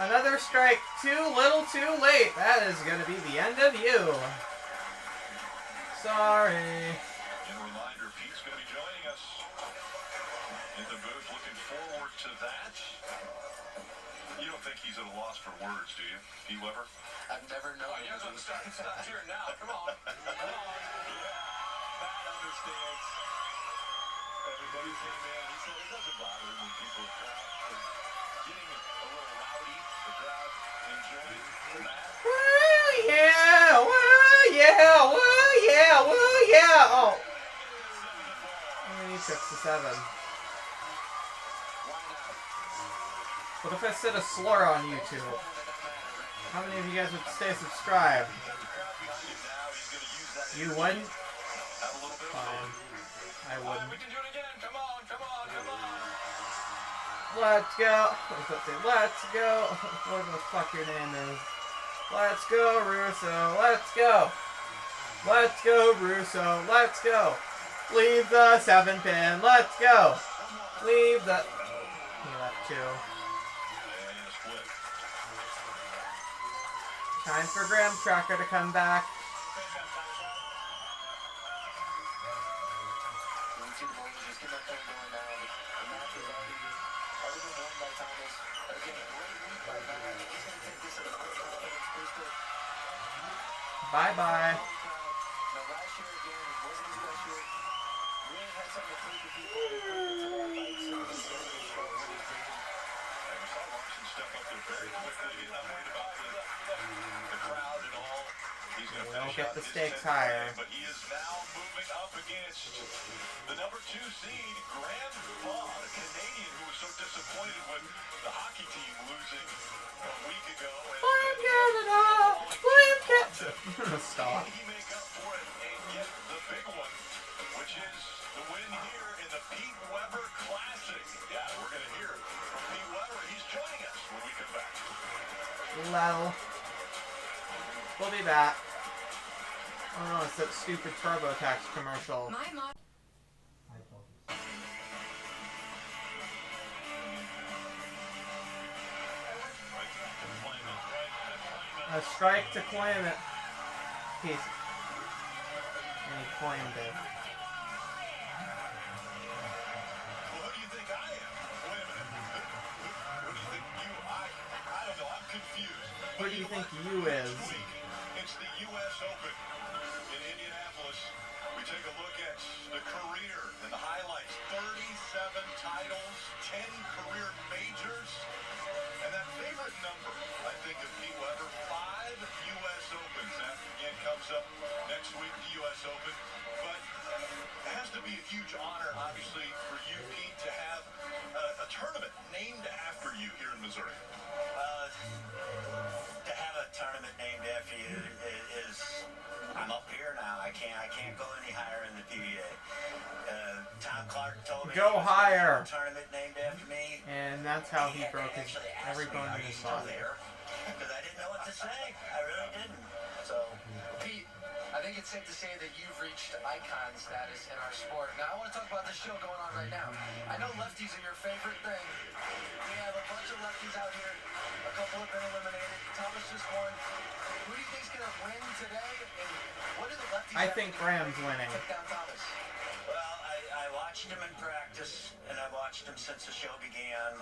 another strike too little too late. That is going to be the end of you. Sorry. And a reminder, Pete's going to be joining us in the booth. Looking forward to that. You don't think he's at a loss for words, do you, Pete Weber? I've never known. Oh, yeah, stop cheering now. Come on. Come on. Matt understands. Everybody came in. He said it doesn't bother him when people are getting a little rowdy. The crowd enjoying Matt. Woo yeah! Woo yeah! Woo yeah! Woo yeah! Oh. And he trips the 7. What if I said a slur on YouTube? How many of you guys would stay subscribed? You wouldn't? Fine. I wouldn't. We can do it again. Come on, come on, come on. Let's go. Let's go. Whatever the fuck your name is. Let's go, Russo. Let's go. Let's go, Russo. Let's go. Leave the 7 pin. Let's go. Leave the... He left 2. Time for Graham Cracker to come back. You can see the Moses just get that thing going now. The match is already been won by Thomas. But again, a great week by Matt. He's going to take this at a high confidence booster. Bye-bye. Now, last year, again, it wasn't his best year. Really had something to prove to people. He put it to that fight, so he's going to show what he's doing. And we saw Larson step up there very quickly. He's not worried about the crowd at all. He's going to finish get out the his stakes 10th higher. frame, but he is now moving up against the number 2 seed, Graham Fogg, a Canadian who was so disappointed with the hockey team losing a week ago. Blame Canada! Blame Canada! Stop. Can he make up for it and get the big one, which is the win here in the Pete Weber Classic? Yeah, we're going to hear from Pete Weber. He's joining us when we come back. Lel. We'll be back. Oh no, it's that stupid TurboTax commercial. My mom. A strike to claim it. Peace. And he claimed it. Well, who do you think I am? Wait a minute. Who do you think you? I don't know. I'm confused. Who do you think you is? This week, it's the U.S. Open in Indianapolis. We take a look at the career and the highlights. 37 titles, 10 career majors, and that favorite number, I think, of Pete Weber, 5 U.S. Opens. That again comes up next week, the U.S. Open. But it has to be a huge honor, obviously, for you, Pete, to have a tournament named after you here in Missouri. To have a tournament named after you is I'm up here now. I can't go any higher in the PBA. Tom Clark told me Go higher. A tournament named after me. And that's how he had to broke his actually ask every me, bone "Are in you his still body. there?" Because I didn't know what to say. I really didn't. So Pete, I think it's safe to say that you've reached icon status in our sport. Now, I want to talk about the show going on right now. I know lefties are your favorite thing. We have a bunch of lefties out here. A couple have been eliminated. Thomas just won. Who do you think's going to win today? And what do the lefties I think Graham's winning. Take down Thomas. Well, I watched him in practice, and I've watched him since the show began.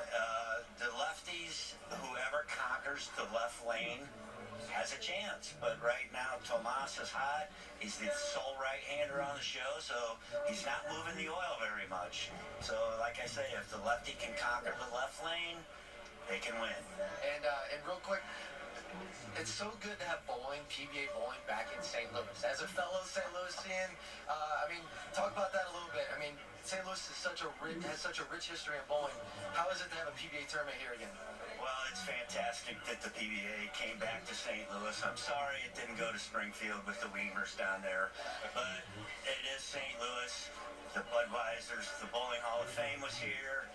The lefties, whoever conquers the left lane has a chance. But right now, Tomas is hot. He's the sole right-hander on the show, so he's not moving the oil very much. So, like I say, if the lefty can conquer the left lane, they can win. And real quick, it's so good to have bowling, PBA bowling, back in St. Louis. As a fellow St. Louisian, I mean, talk about that a little bit. I mean, St. Louis is has such a rich history in bowling. How is it to have a PBA tournament here again? Well, it's fantastic that the PBA came back to St. Louis. I'm sorry it didn't go to Springfield with the Weimers down there, but it is St. Louis. The Budweisers, the Bowling Hall of Fame was here.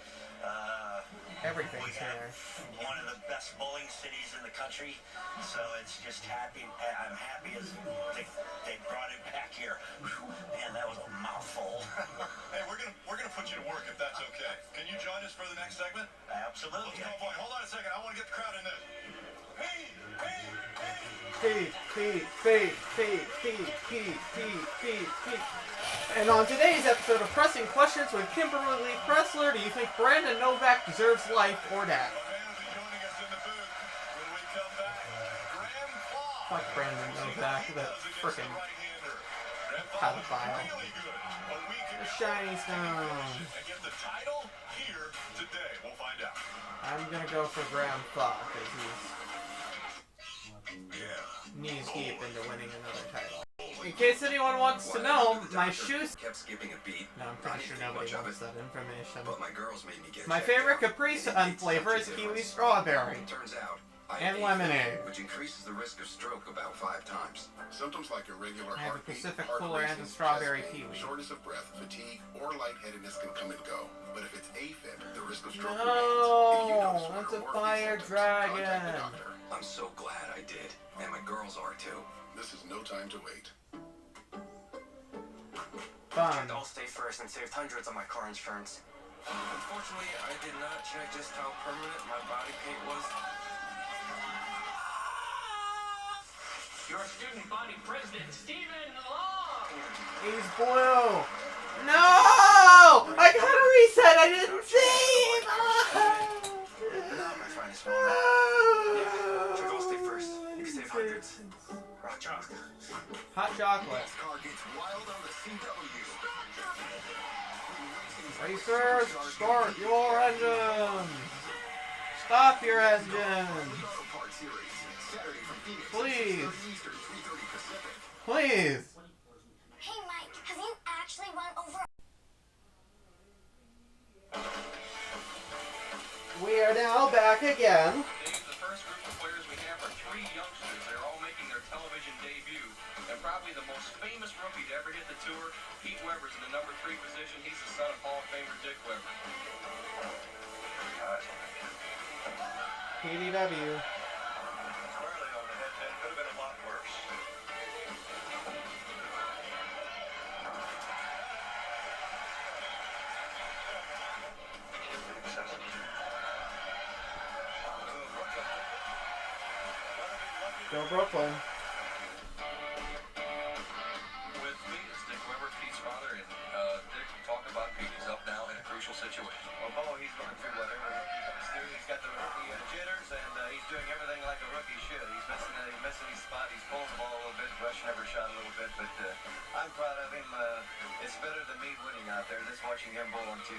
Everything's We have here. one of the best bowling cities in the country, so it's just happy. I'm happy as they brought it back here. Whew, man, that was a mouthful. Hey, we're gonna put you to work if that's okay. Can you join us for the next segment? Absolutely. Let's go, boy. Hold on a second. I want to get the crowd in this. Hey, hey, hey. And on today's episode of Pressing Questions with Kimberly Pressler, do you think Brandon Novak deserves life or death? Joining us in the booth when we come back. Graham Claw. Fuck Brandon Novak, that frickin' pedophile. Really good. A week ago. The shiny stone. And get the title here today. We'll find out. I'm gonna go for Graham Claw because he's knees deep into winning another title. In case anyone wants to know, my shoes. Kept skipping a beat. No, I'm pretty sure nobody wants that information. But my girls made me get My checked favorite out. Capri It Sun made flavor such is a kiwi difference. strawberry. Turns out, I And ate lemonade. food, which increases the risk of stroke about 5 times. Symptoms like irregular I have a heartbeat, Pacific heart Cooler and a racing, strawberry chest pain, kiwi. shortness of breath, fatigue, or lightheadedness can come and go. But if it's AFib, the risk of stroke remains. If you notice No, one that's or a more of fire these symptoms, contact the dragon. doctor. I'm so glad I did. And my girls are too. This is no time to wait. Fun. I'll stay first and saved hundreds on my car insurance. Unfortunately, I did not check just how permanent my body paint was. Your student body president, Stephen Long. He's blue. No! I gotta reset. I didn't save. Not my finest moment. Check, I'll stay first. You can save hundreds. Hot chocolate. Hot chocolate. Car gets wild on the CW. Racers, start your engine. Stop your engine. Please. Please. Hey, Mike, have you actually run over? We are now back again. Dave, the first group of players we have are 3 youngsters. They're all making their television debut. And probably the most famous rookie to ever hit the tour, Pete Weber's in the number 3 position. He's the son of Hall of Famer Dick Weber. PDW. Squarely on the head, that could have been a lot worse. Go Brooklyn. With me is Dick Weber, Pete's father, and Dick, talk about Pete. He's up now in a crucial situation. Well, Bo, he's going through what every rookie goes through. He's got the rookie jitters, and he's doing everything like a rookie should. He's missing his spot. He's pulling the ball a little bit. Rush never shot a little bit, but I'm proud of him. It's better than me winning out there. Just watching him bowl on TV.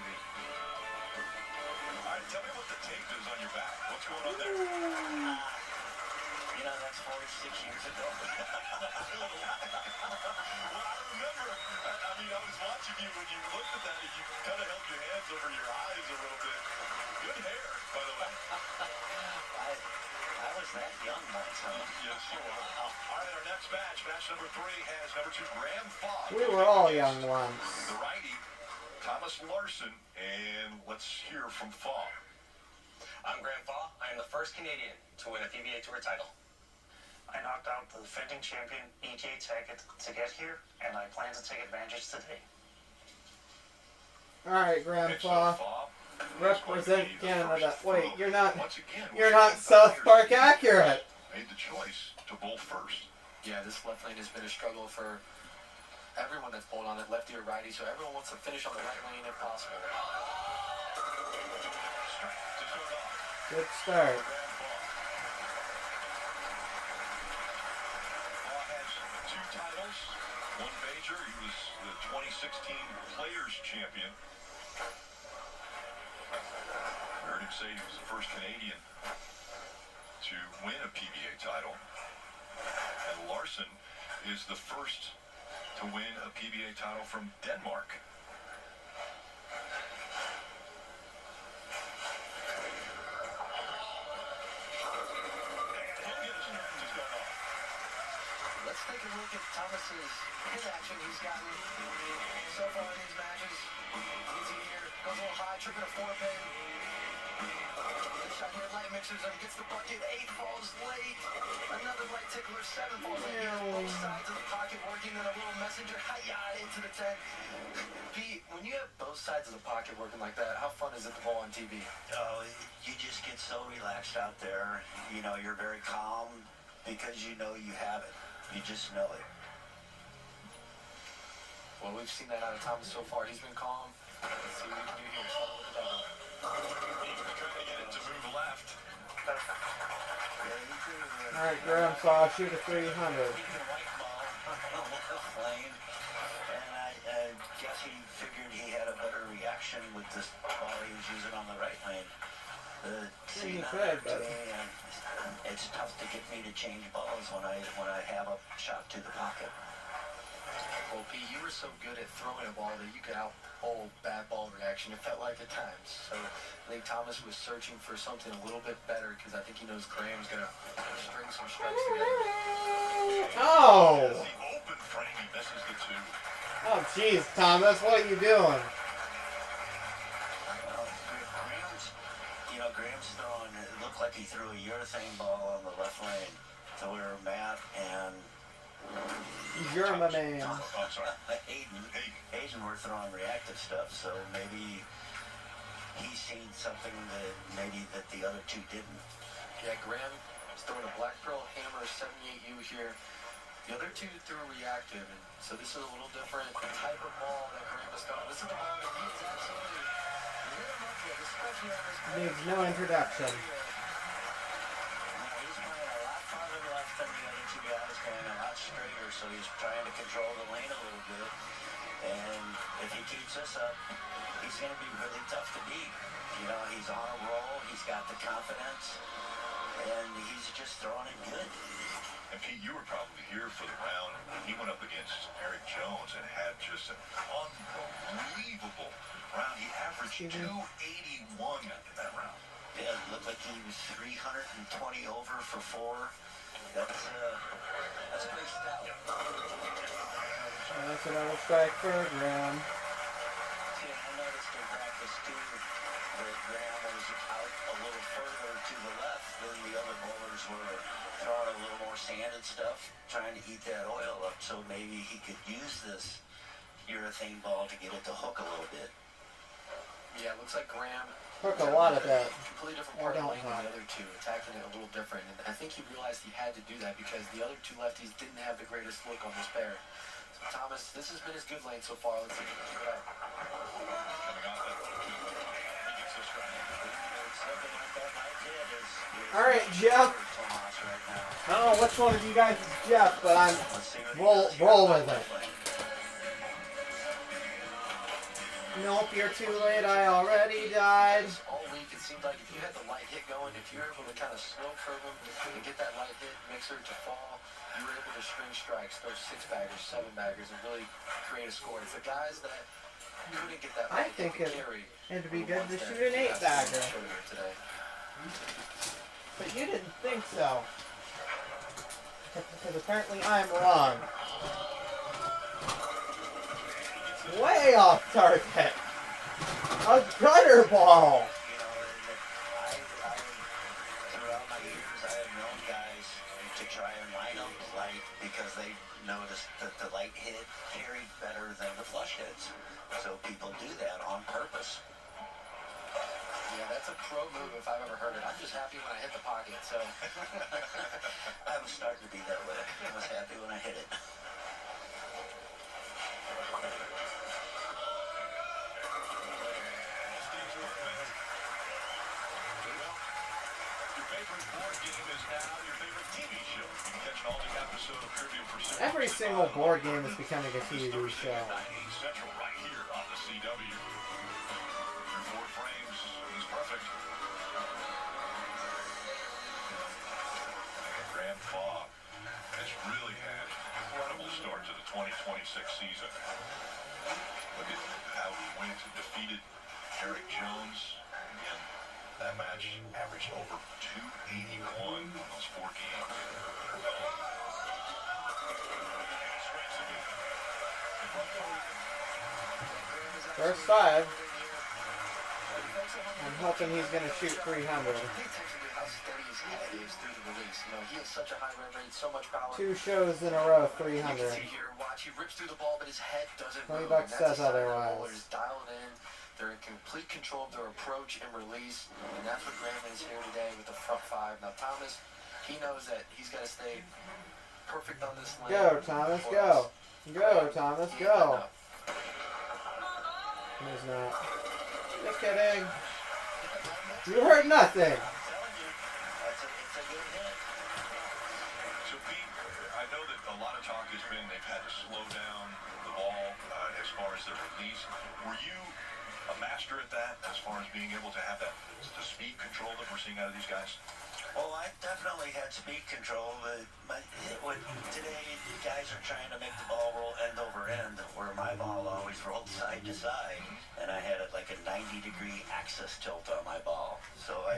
All right, tell me what the tape is on your back. What's going on there? You know, that's 46 years ago. Well, I remember, I was watching you when you looked at that and you kind of held your hands over your eyes a little bit. Good hair, by the way. I was that young once, huh? Yes, you are. All right, our next match, match number 3, has number 2, Graham Fogg. We were all young once. The righty, Thomas Larson, and let's hear from Fogg. I'm Graham Fall. I am the first Canadian to win a PBA Tour title. I knocked out the defending champion E.J. Tackett to get here, and I plan to take advantage today. Alright, And so Grandpa. Fogg Represent was going to be the Canada. first Wait, pro. you're not. Once again, You're we not had South players Park who accurate. Made the choice to bowl first. Yeah, this left lane has been a struggle for everyone that's bowled on it, lefty or righty, so everyone wants to finish on the right lane if possible. Good start. Paul has 2 titles, 1 major. He was the 2016 Players Champion. I heard him say he was the first Canadian to win a PBA title. And Larson is the first to win a PBA title from Denmark. Let's take a look at Thomas's hit action he's gotten so far in these matches. Gets in here, goes a little high, tripping a 4-pin. This shot here, light mixers him, gets the bucket, 8 falls late. Another light tickler, 7 falls late. Both sides of the pocket working, and a little messenger, hi-ya, into the 10. Pete, when you have both sides of the pocket working like that, how fun is it to bowl on TV? Oh, you just get so relaxed out there. You know, you're very calm because you know you have it. You just know it. Well, we've seen that out of Thomas so far. He's been calm. Let's see what we can do here. Start with the double. He was trying to get it to move left. Alright, Grandpa, shoot a 300. Lane, and I guess he figured he had a better reaction with this ball he was using on the right lane. He could, but it's tough to get me to change balls when I have a shot to the pocket. Well, Pete, you were so good at throwing a ball that you could out-bowl bad ball reaction. It felt like at times. So I think Thomas was searching for something a little bit better because I think he knows Graham's going to string some strikes together. Oh! The open frame, he misses the 2. Oh, jeez, Thomas, what are you doing? Graham's throwing, it looked like he threw a urethane ball on the left lane to where Matt and You're my man. Hayden were throwing reactive stuff, so maybe he's seen something that maybe that the other 2 didn't. Yeah, Graham is throwing a Black Pearl Hammer 78U here. The other 2 threw reactive, and so this is a little different type of ball that Graham is throwing. This is the ball that he is absolutely lit him up with, especially on this. Needs no introduction. He's playing a lot farther left than the other 2 guys, going a lot straighter, so he's trying to control the lane a little bit. And if he keeps this up, he's going to be really tough to beat. You know, he's on a roll, he's got the confidence, and he's just throwing it good. And Pete, you were probably here for the round. He went up against Eric Jones and had just an unbelievable round. He averaged 281 in that round. Yeah, it looked like he was 320 over for 4. That's a big stout. That's another strike for Graham. See, I noticed in practice too that Graham was out a little further to the left than the other bowlers were, throwing a little more sand and stuff, trying to eat that oil up, so maybe he could use this urethane ball to get it to hook a little bit. Yeah, it looks like Graham Took a lot of that. Completely different part of the lane than the other 2, attacking it a little different. And I think he realized he had to do that because the other 2 lefties didn't have the greatest look on this pair. So Thomas, this has been his good lane so far. Let's see if he can keep it up. Coming off that 2. He gets this right. Alright, Jeff. I don't know which one of you guys is Jeff, but I'm roll with it. Nope, you're too late. I already died. All week, it seemed like if you had the light hit going, if you were able to kind of slow curve him and get that light hit mixer to fall, you were able to string strikes, throw 6-baggers, 7-baggers, and really create a score. It's the guys that couldn't get that light hit to carry. It'd be good to shoot an 8-bagger. But you didn't think so. Because apparently I'm wrong. Way off target. A gutter ball. Throughout my years, I have known guys to try and line up light because they noticed that the light hit carried better than the flush hits. So people do that on purpose. Yeah, that's a pro move if I've ever heard it. I'm just happy when I hit the pocket, so. I was starting to be that way. I was happy when I hit it. Catch an all-new episode of Trivia Pursuit. Every single board game is becoming a TV show. Central right here on the CW. Through 4 frames, he's perfect. Graham Fogg has really had an incredible start to the 2026 season. Look at how he went and defeated Eric Jones. Again, that match averaged over 281 in those 4 games. First 5. I'm hoping he's going to shoot 300. How steady his head is through the release. You know, he has such a high rev rate, so much power. 2 shows in a row, You 300. can see here, watch, he rips through the ball, but his head doesn't $20 move. And that's says a sign that otherwise. bowlers dialed in. They're in complete control of their approach and release, and that's what Graham is here today with the front 5. Now Thomas, he knows that he's got to stay perfect on this lane. Go, Thomas, go. Go, Thomas, go. He's not. Just kidding. You heard nothing. So Pete, I know that a lot of talk has been they've had to slow down the ball as far as their release. Were you a master at that as far as being able to have that the speed control that we're seeing out of these guys? Well, I definitely had speed control, but today guys are trying to make the ball roll end over end, where my ball always rolled side to side, and I had it like a 90-degree axis tilt on my ball. So I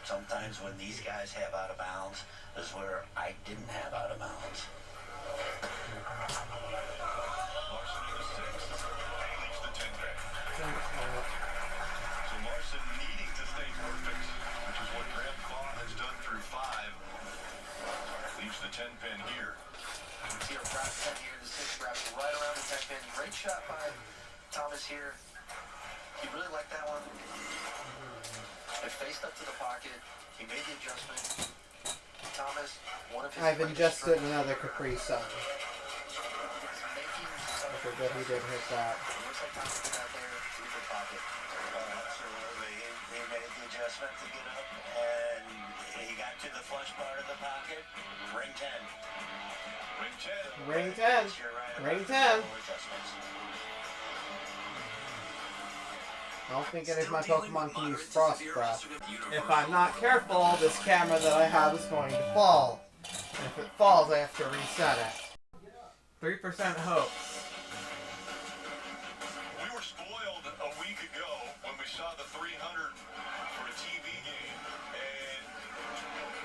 sometimes when these guys have out of bounds is where I didn't have out of bounds. Larson in the 6th. He leaves the 10 back. So Larson needing to stay perfect, which is what Graham Fogg has done through 5. Leaves the 10 pin here. See a wrap 10 here, the 6 wraps right around the 10 pin. Great shot by Thomas here. He really liked that one. It faced up to the pocket. He made the adjustment. Thomas, one of his I've greatest ingested strengths another Capri Sun. is making some Okay, but he did hit that. It looks like Thomas did that there through the pocket. Absolutely. He made the adjustment to get up, and he got to the flush part of the pocket. Ring 10. Ring 10. Ring 10. You're right Ring about 10. the adjustments. I don't think any of my Pokemon can use Frost Breath. If I'm not careful, this camera that I have is going to fall. And if it falls, I have to reset it. 3% hope. We were spoiled a week ago when we saw the 300 for a TV game, and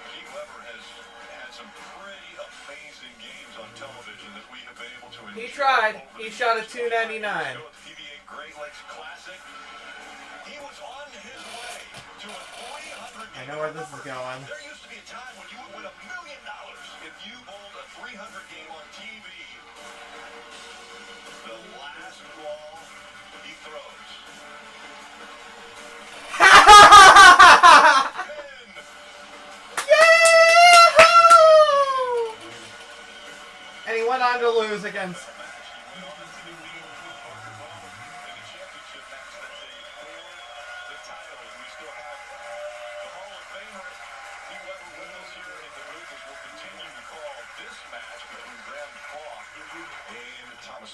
Pete Weber has had some pretty amazing games on television that we have been able to enjoy. He tried. He shot a 299. The PBA Great Lakes Classic. He was on his way to a 300 I know where this is going. There used to be a time when you would win $1 million if you bowled a 300 game on TV. The last ball he throws. And he went on to lose against...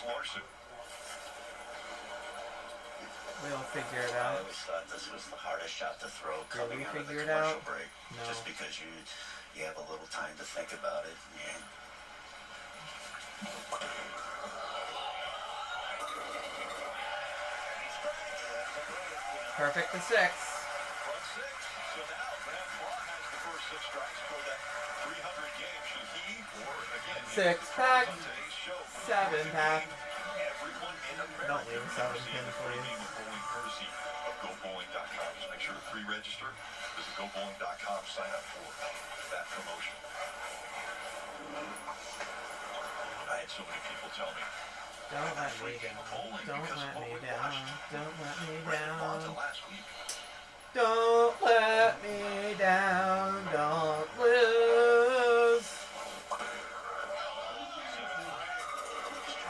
Larson. We'll figure it I out. always thought this was the hardest shot to throw coming we out of the figure it commercial out? break. No. Just because you have a little time to think about it. And Perfect to 6. Front 6. So now Graham Fogg has the first 6 strikes for that 300 game. Should he, or again, 6-pack. on today's show, 7-pack. everyone in America Don't leave a 7 receive pin, a free please. game of bowling courtesy of GoBowling.com. Just make sure to pre-register. Visit GoBowling.com. Sign up for that promotion. I had so many people tell me, Don't let me down. Don't let me down. Don't let me down. last week. Don't let me down. Don't lose.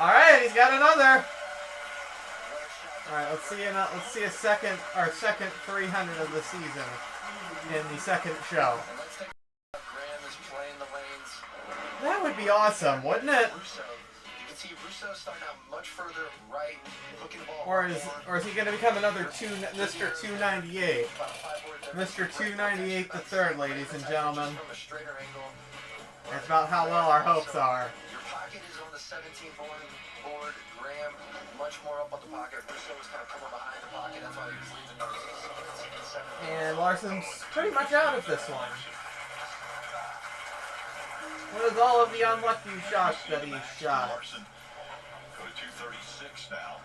Alright, he's got another. Alright, let's see a second 300 of the season in the second show. And let's take Graham is playing the lanes That would be awesome, wouldn't it? Russo. You can see Russo starting out much further right, hooking the ball. Or is he going to become another Mr. 298? Mr. 298 the third, ladies and gentlemen. That's about how well our hopes are. Your pocket is on the 17 board. Graham much more up on the pocket. Russo was kind of coming behind the pocket. That's why he was leaving those. And Larson's pretty much out of this one. With all of the unlucky shots that he shot. Go to 236 now.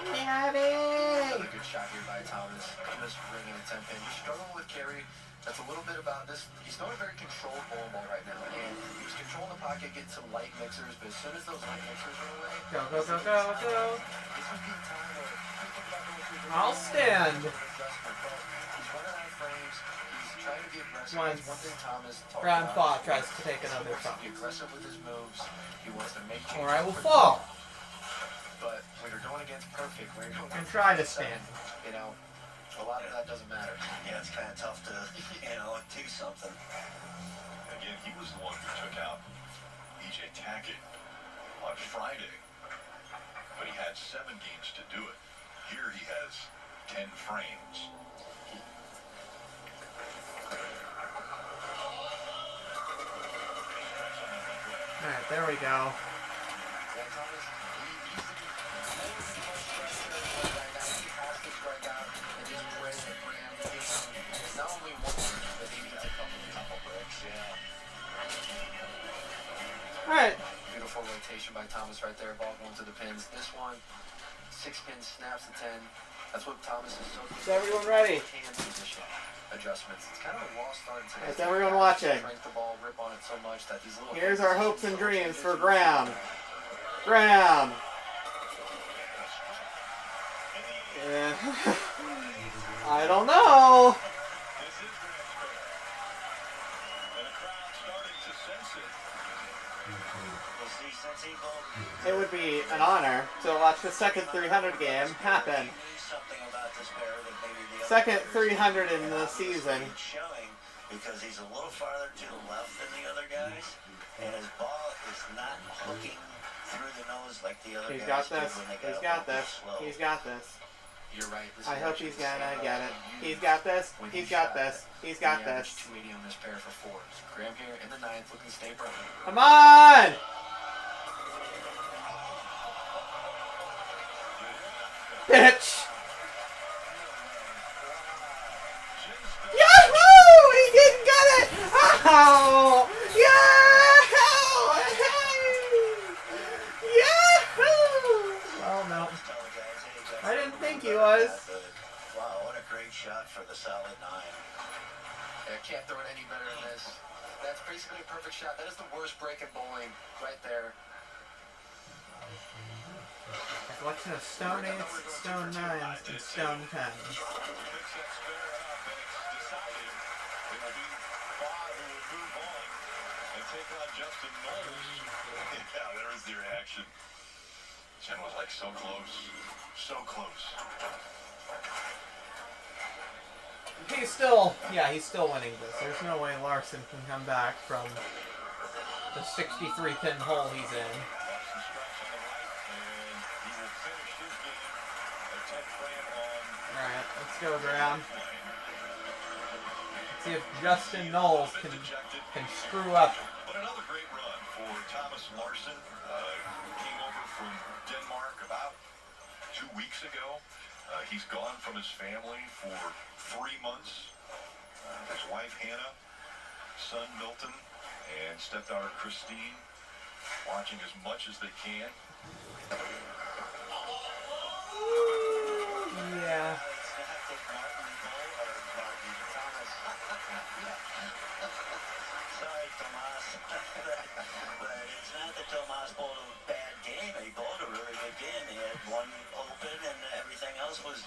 Another good shot here by Thomas. Just bringing a 10-pin. He's struggling with carry. That's a little bit about this. He's throwing a very controlled ball right now. And he was controlling the pocket, getting some light mixers. But as soon as those light mixers went away, go. This would be a time where you think about going through the I'll stand. He's running out of frames. He's trying to be aggressive. Once One thing Thomas talked Grand about Thought tries to take another shot. Be aggressive with his moves. He wants to make changes. Or I will fall. But when you're going against perfect, when you're going And try to stand. You know, a lot of that doesn't matter. Yeah, it's kind of tough to, do something. Again, he was the one who took out EJ Tackett on Friday. But he had 7 games to do it. Here he has 10 frames. Alright, there we go. Alright. Beautiful rotation by Thomas right there. Ball going to the pins. This one, 6-pin snaps the 10. That's what Thomas is so good. Is everyone ready? Hand position adjustments. It's kind of a lost art in today. Is everyone watching? Crank the ball, rip on it so much that these little. Here's our hopes and dreams for Graham. Graham. Yeah. I don't know. It would be an honor to watch the second 300 game happen. Second 300 in the season. Showing because he's a little farther to the left than the other guys, and his ball is not hooking through the nose like the other He's guys got this. do when they He's go got a little this. slow. He's got this. You're right. I hope he's gonna get it. He's got this. He's got this. He's got this. 280 on this pair for 4s. Graham here in the 9th, looking to stay brown. Come on! Bitch! Yahoo! He didn't get it! Oh! Yahoo! Yahoo! Well, no. I didn't think he was. Wow, what a great shot for the solid 9. Yeah, can't throw it any better than this. That's basically a perfect shot. That is the worst break in bowling right there. A collection of stone 8s, stone 9s, and stone 10s. Take on Justin Knowles. Yeah, there was the reaction. Chen was like so close. So close. He's still winning this. There's no way Larson can come back from the 63-pin hole he's in. Alright, let's go, Graham. Let's see if Justin Knowles can screw up. But another great run for Thomas Larsson. Came over from Denmark about 2 weeks ago. He's gone from his family for 3 months. His wife Hannah, son Milton, and stepdaughter Christine watching as much as they can. Yeah. Sorry, Tomas. But it's not that Tomas bowled a bad game. He bowled a really good game. He had one open and everything else was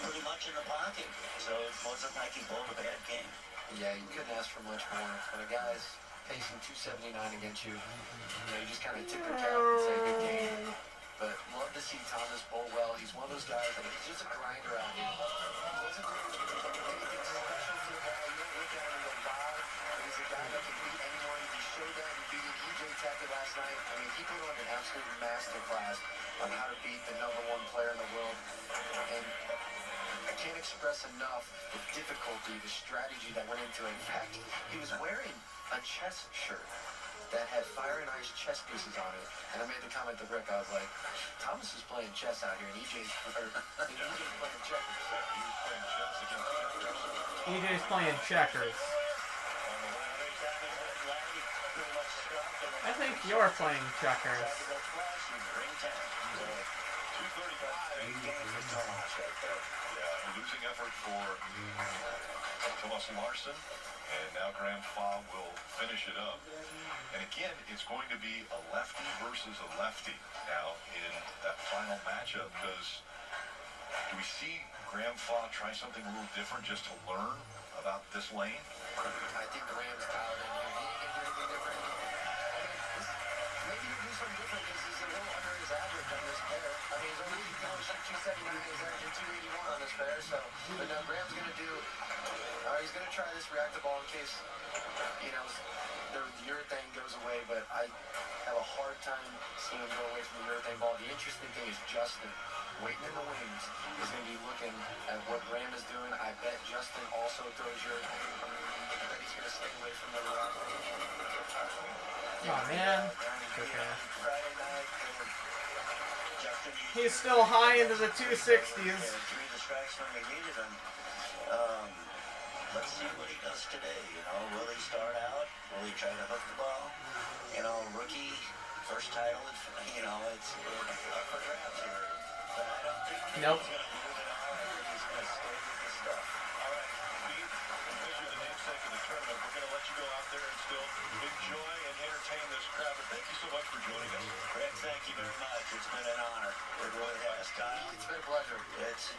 pretty much in the pocket. So it wasn't like he bowled a bad game. Yeah, you couldn't ask for much more. When a guy's pacing 279 against you, you just kind of tip your cap and say good game. But love to see Thomas bowl well. He's one of those guys that he's just a grinder out here. He wasn't anything special to the guy. You don't look at him and go, wow. But he's a guy that can beat anyone. He showed that in beating absolute masterclass on how to beat the #1 player in the world. And I can't express enough the difficulty, the strategy that went into it. In fact, he was wearing a chess shirt that had Fire and Ice chess pieces on it. And I made the comment to Rick, I was like, Thomas is playing chess out here, and EJ's playing checkers. EJ's playing checkers. I think you're playing checkers. 235. Yeah, a losing effort for Thomas Larsson. And now Graham Faw will finish it up. And again, it's going to be a lefty versus a lefty now in that final matchup, because do we see Graham Faw try something a little different just to learn about this lane? I think Graham's dialed in here. He ain't gonna do anything different. Maybe he'll do something different because he's a little under his average on this pair. I mean, he's only shooting 279, he's averaging 281 on this pair. So, but now Graham's gonna do. He's going to try this reactive ball in case, you know, the urethane goes away, but I have a hard time seeing him go away from the urethane ball. The interesting thing is Justin, waiting in the wings, is going to be looking at what Graham is doing. I bet Justin also throws urethane. I bet he's going to stay away from the reactive. Oh, man. Okay. He's still high into the 260s. Let's see what he does today, you know. Will he start out? Will he try to hook the ball? You know, rookie, first title, you know, it's up for grabs here. But I don't think he's nope. going to move it all. I think he's going to stay with the stuff. All right, Pete, because you're the namesake of the tournament, we're going to let you go out there and still enjoy and entertain this crowd. But thank you so much for joining us. Greg, thank you very much. It's been an honor. It really has. Kyle, it's been a pleasure. It's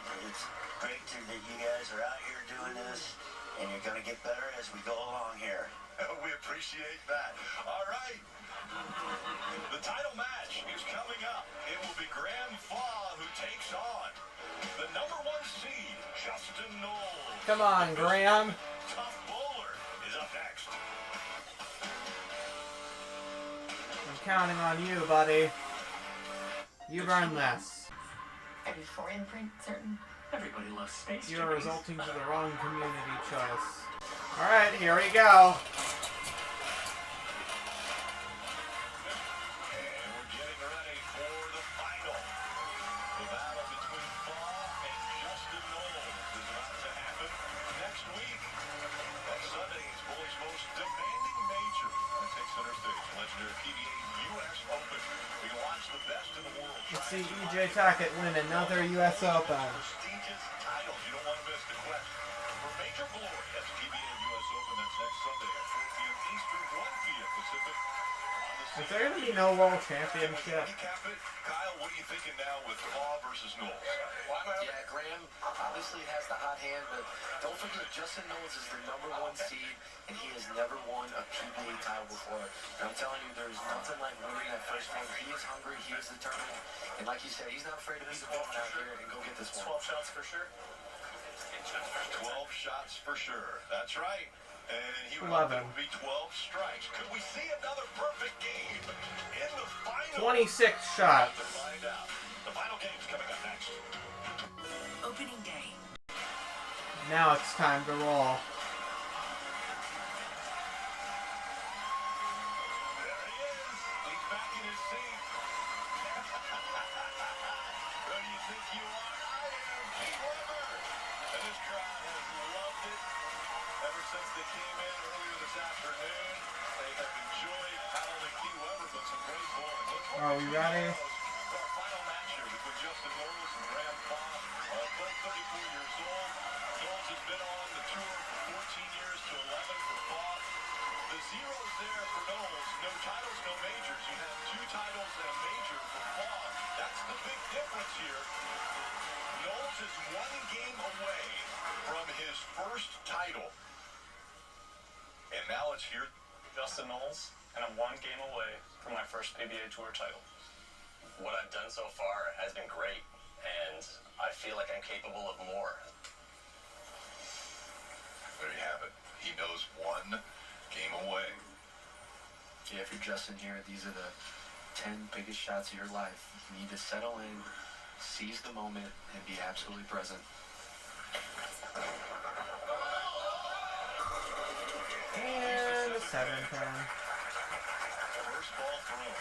great that you guys are out here doing this. And you're going to get better as we go along here. We appreciate that. All right. The title match is coming up. It will be Graham Faw who takes on the #1 seed, Justin Knowles. Come on, Graham. Tough Bowler is up next. I'm counting on you, buddy. You earned this. 34 imprint, certain. Everybody loves space. You're resulting to the wrong community choice. Alright, here we go. And we're getting ready for the final. The battle between Faw and Justin Knowles is about to happen next week. Next Sunday is Bully's most demanding major. That takes center stage. Legendary PBA U.S. Open. We can watch the best in the world. Let's see EJ Tackett win another U.S. Open. Prestigious titles. You don't want to miss the quest for major glory. That's PBA U.S. Open. That's next Sunday at 4 p.m. Eastern, 1 p.m. Pacific. Is there going to be no World Championship? Recap it. Kyle, what are you thinking now with Faw versus Knowles? Yeah, Graham obviously has the hot hand, but don't forget Justin Knowles is the #1 seed, and he has never won a PBA title before. And I'm telling you, there's nothing like winning that first one. He is hungry, he is determined, and like you said, he's not afraid to beat the ball out here and go get this one. 12 shots for sure. 12 shots for sure. That's right. And he 11. would be 12 strikes. Could we see another perfect game in the final? 26 shots. To find out. The final game's coming up next. Opening day. Now it's time to roll. There he is. He's back in his seat. Who do you think you are? I am Pete Weber. And this crowd has loved it ever since they came in earlier this afternoon. They have enjoyed not only Pete Weber, but some great bowling. Are we ready? For our final match here between Justin Knowles and Graham Faw. Both 34 years old. Knowles has been on the tour for 14 years to 11 for Faw. The zeros there for Knowles. No titles, no majors. You have 2 titles and a major for Faw. That's the big difference here. Knowles is 1 game away from his first title. And now let's hear Justin Knowles, and I'm 1 game away from my first PBA Tour title. What I've done so far has been great, and I feel like I'm capable of more. There you have it. He knows 1 game away. Yeah, if you're Justin here, these are the 10 biggest shots of your life. You need to settle in, seize the moment, and be absolutely present. And a 7-10. First ball thrown.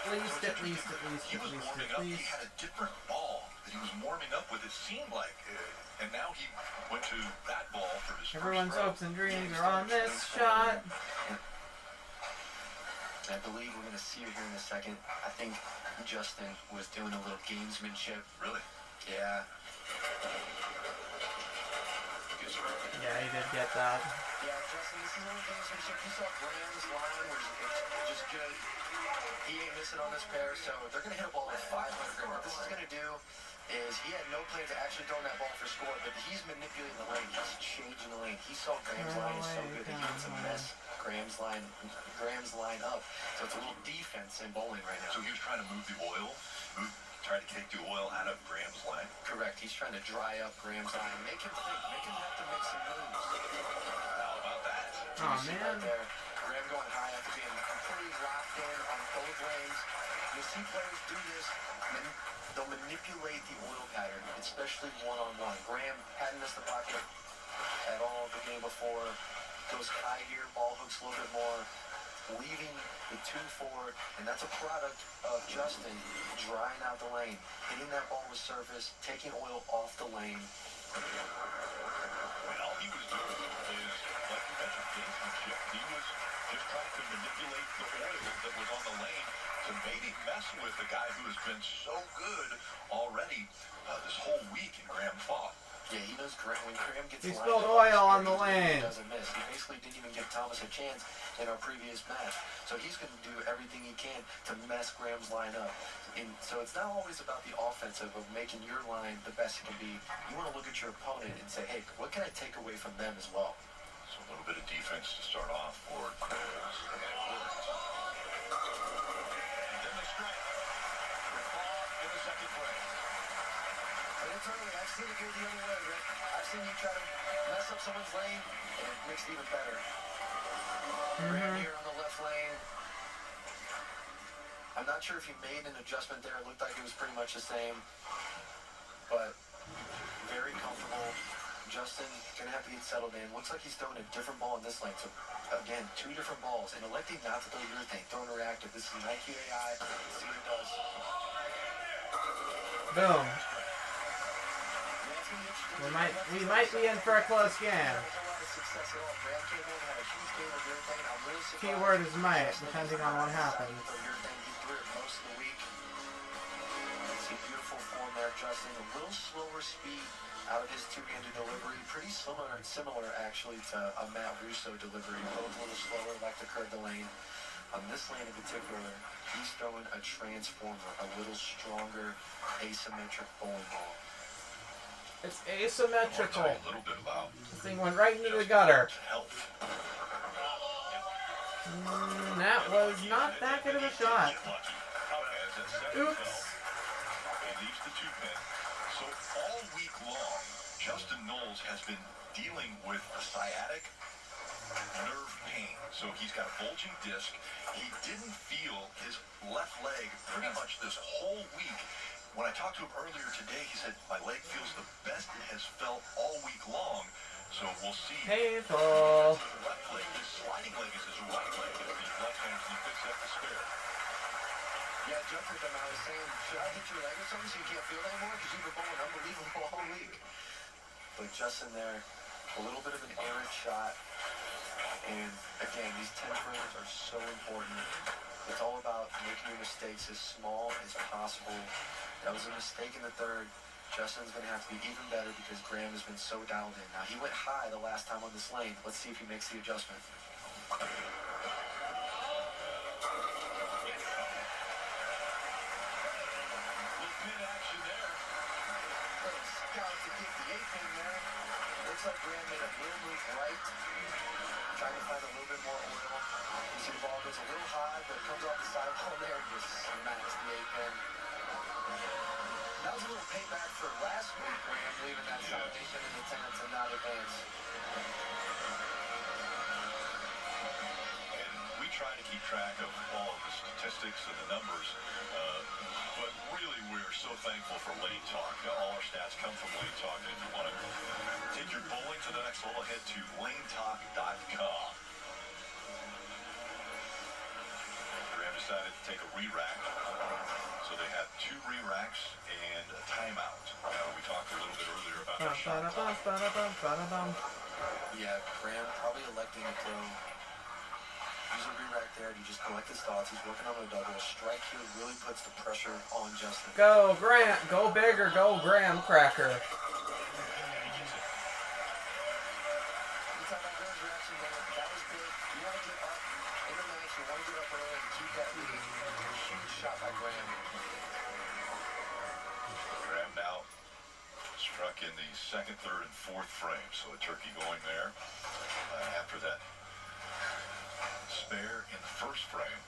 At least. He was warming up. He had a different ball that he was warming up with, it seemed like. And now he went to that ball for his Everyone's first throw. hopes and dreams are on this shot. I believe we're going to see it here in a second. I think Justin was doing a little gamesmanship. Really? Yeah. Yeah, he did get that. Yeah, Justin, this is a little gamesmanship. You saw Graham's line was just good. He ain't missing on this pair, so they're going to hit a ball with 500. What this is going to do is he had no plans of actually throwing that ball for score, but he's manipulating the lane. He's changing the lane. He saw Graham's line is so good that he wants to mess Graham's line up. So it's a little defense in bowling right now. So he was trying to move the oil, trying to take the oil out of Graham's line. Correct. He's trying to dry up Graham's line. Make him think. Make him have to make some moves. How about that? Oh, man. Right there. Graham going high after being completely locked in on both lanes. You'll see players do this. They'll manipulate the oil pattern, especially one-on-one. Graham hadn't missed the pocket at all the game before. Goes high here, ball hooks a little bit more, leaving the 2-4, and that's a product of Justin drying out the lane, hitting that ball with surface, taking oil off the lane. And all he was doing is, like you mentioned, gamesmanship. He was just trying to manipulate the oil that was on the lane to maybe mess with a guy who has been so good already this whole week in Graham Fought. Yeah, he knows when Graham gets He lined spilled up oil the on the screen, lane. He doesn't miss. He basically didn't even give Thomas a chance in our previous match. So he's going to do everything he can to mess Graham's line up. So it's not always about the offensive of making your line the best it can be. You want to look at your opponent and say, hey, what can I take away from them as well? So a little bit of defense to start off for Knowles. And it worked. And then the strike. Grandpa in the second frame. But it's early. I've seen it go the other way, Rick. I've seen you try to mess up someone's lane, and it makes it even better. Graham here on the left lane. I'm not sure if he made an adjustment there. It looked like it was pretty much the same, but very comfortable. Justin gonna have to get settled in. Looks like he's throwing a different ball in this lane. So again, 2 different balls, and electing not to throw your thing, throwing a reactive. This is an IQ AI. See what it does. Boom. We might be in for a close game. Keyword is might, depending on what happens. Beautiful form there, Justin. A little slower speed out of his two-handed delivery. Pretty similar actually to a Matt Russo delivery. Both a little slower, like to curve the lane. On this lane in particular, he's throwing a transformer, a little stronger, asymmetric bowling ball. It's asymmetrical. A little bit about This thing went right into the gutter. That was not that good of a shot. Oops. He leaves the 2-pin. So all week long, Justin Knowles has been dealing with a sciatic nerve pain. So he's got a bulging disc. He didn't feel his left leg pretty much this whole week. When I talked to him earlier today, he said, my leg feels the best it has felt all week long. So we'll see. Painful. His left leg, his sliding leg is his right leg. If he's left-handed, he picks up the spare. Yeah, Jeff with them, I was saying, should I hit your leg or something so you can't feel that anymore? Because you've been bowling unbelievable all week. But Justin there, a little bit of an errant shot. And again, these 10 frames are so important. It's all about making your mistakes as small as possible. That was a mistake in the third. Justin's going to have to be even better because Graham has been so dialed in. Now, he went high the last time on this lane. Let's see if he makes the adjustment. Looks like Graham made a little move right, trying to find a little bit more oil. You see the ball goes a little high, but it comes off the sideball there and just smacks the 8-pin. That was a little payback for last week, Graham, leaving that side 8-pin in the 10th and not advance. And we try to keep track of all of the statistics and the numbers, but really we're so thankful for Lane Talk. All our stats come from Lane Talk, and if you want to take your bowling to the next level, head to lanetalk.com. Graham decided to take a re-rack, so they had 2 re-racks and a timeout. We talked a little bit earlier about the shot clock. Yeah, Graham probably electing to throw. Use a re-rack there to just collect his thoughts. He's working on a double. A strike here really puts the pressure on Justin. Go, Grant. Go big or go Graham Cracker. Anytime that Graham's reaction, that was big. You want to get up in the match. You want to get up early and keep that lead. Huge shot by Graham. Graham now struck in the 2nd, 3rd, and 4th frame. So a turkey going there after that spare in the 1st frame.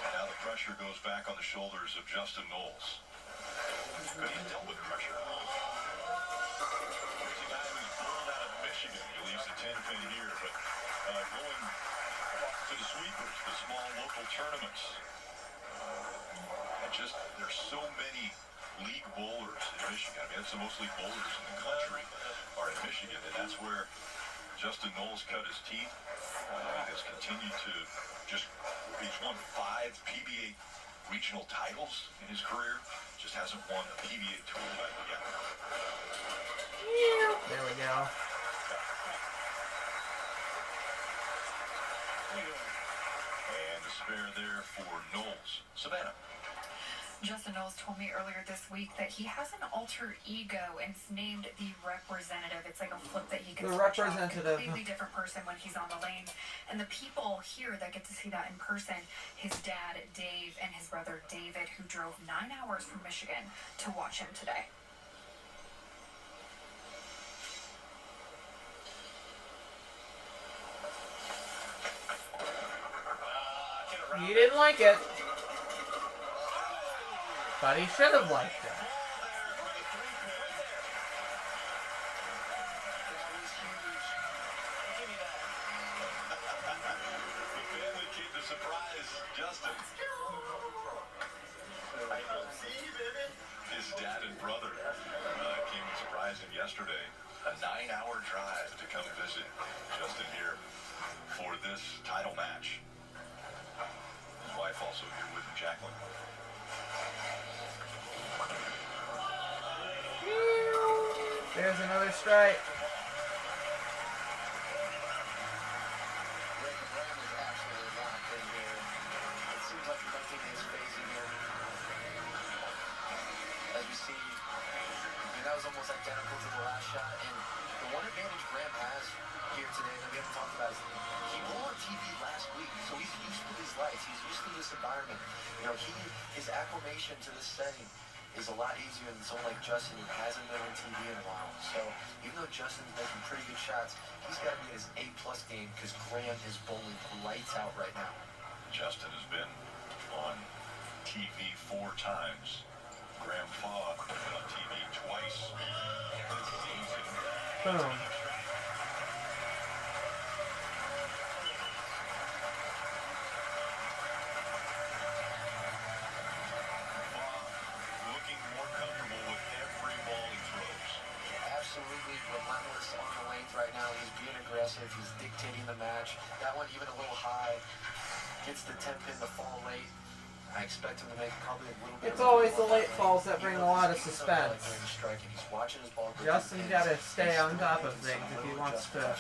And now the pressure goes back on the shoulders of Justin Knowles. But he's dealt with pressure. He's a guy who's born out of Michigan. He leaves the 10 pin here, but going to the sweepers, the small local tournaments. And just, there's so many league bowlers in Michigan. I mean, that's the most league bowlers in the country are in Michigan, and that's where Justin Knowles cut his teeth. Has continued to just, he's won 5 PBA regional titles in his career. Just hasn't won a PBA tour title yet. There we go. And the spare there for Knowles. Savannah. Justin Knowles told me earlier this week that he has an alter ego and it's named the Representative. It's like a flip that he can switch off. A completely different person when he's on the lane. And the people here that get to see that in person, his dad, Dave, and his brother, David, who drove 9 hours from Michigan to watch him today. He didn't like it. But he should have liked it. The family came to surprise Justin. His dad and brother came to surprise him yesterday. A 9-hour drive to come visit Justin here for this title match. His wife also here with him, Jacqueline. There's another strike. Graham is absolutely locked in here. It seems like nothing is phasing him. As we see, I mean, that was almost identical to the last shot. And the one advantage Graham has here today that we haven't talked about is he bowled on TV last week, so he's used to these lights. He's used to this environment. You know, his acclimation to this setting is a lot easier than someone like Justin who hasn't been on TV in a while. So even though Justin's making pretty good shots, he's got to get his A+ game because Graham is bowling lights out right now. Justin has been on TV 4 times. Graham Faw has been on TV twice this season. Boom. Absolutely relentless on the lanes right now. He's being aggressive. He's dictating the match. That one even a little high. Gets the 10 pin to fall late. I expect him to make probably a little bit. It's always the late falls that bring a lot of suspense. Justin's got to stay on top of things if he wants to.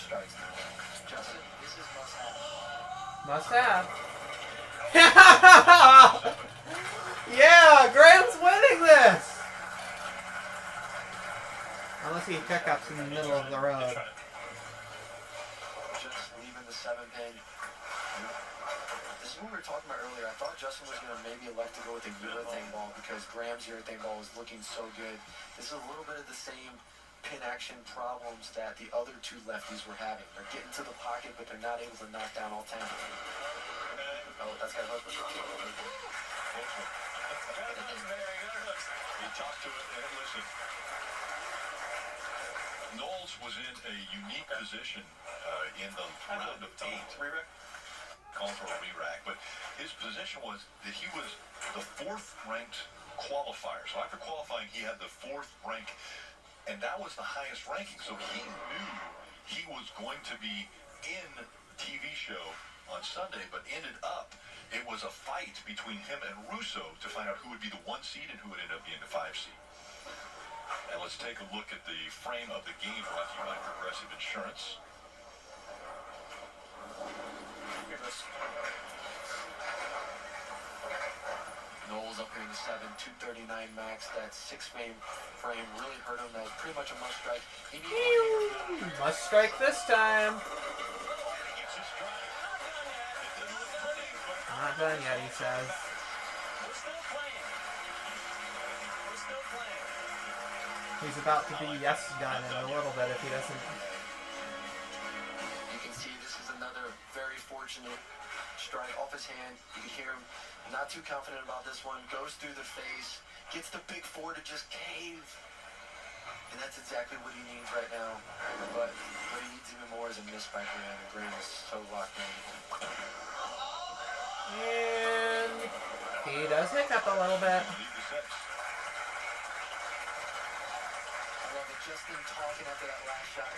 Justin, this is must have. Must have. Yeah, Graham's winning this. Unless he pickups in the middle of the road. Just leaving the 7 pin. This is what we were talking about earlier. I thought Justin was going to maybe elect to go with a urethane ball because Graham's urethane ball was looking so good. This is a little bit of the same pin action problems that the other 2 lefties were having. They're getting to the pocket, but they're not able to knock down all 10. Oh, that's got a hook. He talked to it and listen. Knowles was in a unique position in the round of 8. Calling for a re-rack, but his position was that he was the 4th ranked qualifier. So after qualifying, he had the 4th rank, and that was the highest ranking. So he knew he was going to be in TV show on Sunday, but ended up, it was a fight between him and Russo to find out who would be the 1 seed and who would end up being the 5 seed. And let's take a look at the frame of the game brought to you by Progressive Insurance. Knowles up here in the 7, 239 max. That 6-frame really hurt him. That was pretty much a must strike. He needed must strike this time. Not done yet, he says. We're still playing. We're still playing. He's about to be yes done in a little bit if he doesn't. You can see this is another very fortunate strike off his hand. You can hear him not too confident about this one. Goes through the face. Gets the big 4 to just cave. And that's exactly what he needs right now. But what he needs even more is a miss by Graham. And Graham is so locked in. And he does hiccup a little bit.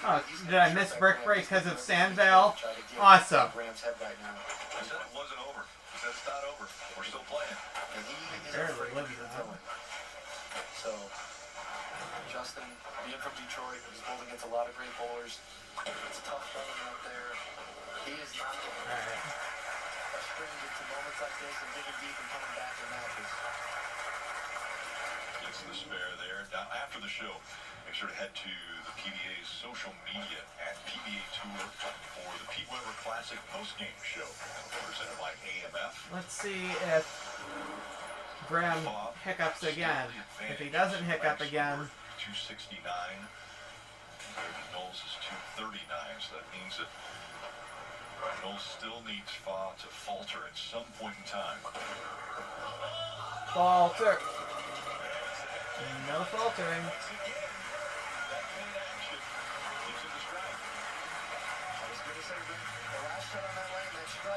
Oh, did I miss brick break because of Sandvale? Awesome. I said it wasn't over. I said it's not over. We're still playing. And he is Barely afraid lived to that. So, Justin, being from Detroit, he's bowled against a lot of great bowlers. It's tough bowling out there. He is not a stranger to moments like this and digging deep and coming back in matches. Gets the spare there. Now, after the show, make sure to head to the PBA's social media at PBA Tour for the Pete Weber Classic postgame show presented by AMF. Let's see if Graham hiccups again. If he doesn't hiccup again. 269. Compared to Knowles is 239, so that means that Knowles still needs Fa to falter at some point in time. Falter. No faltering.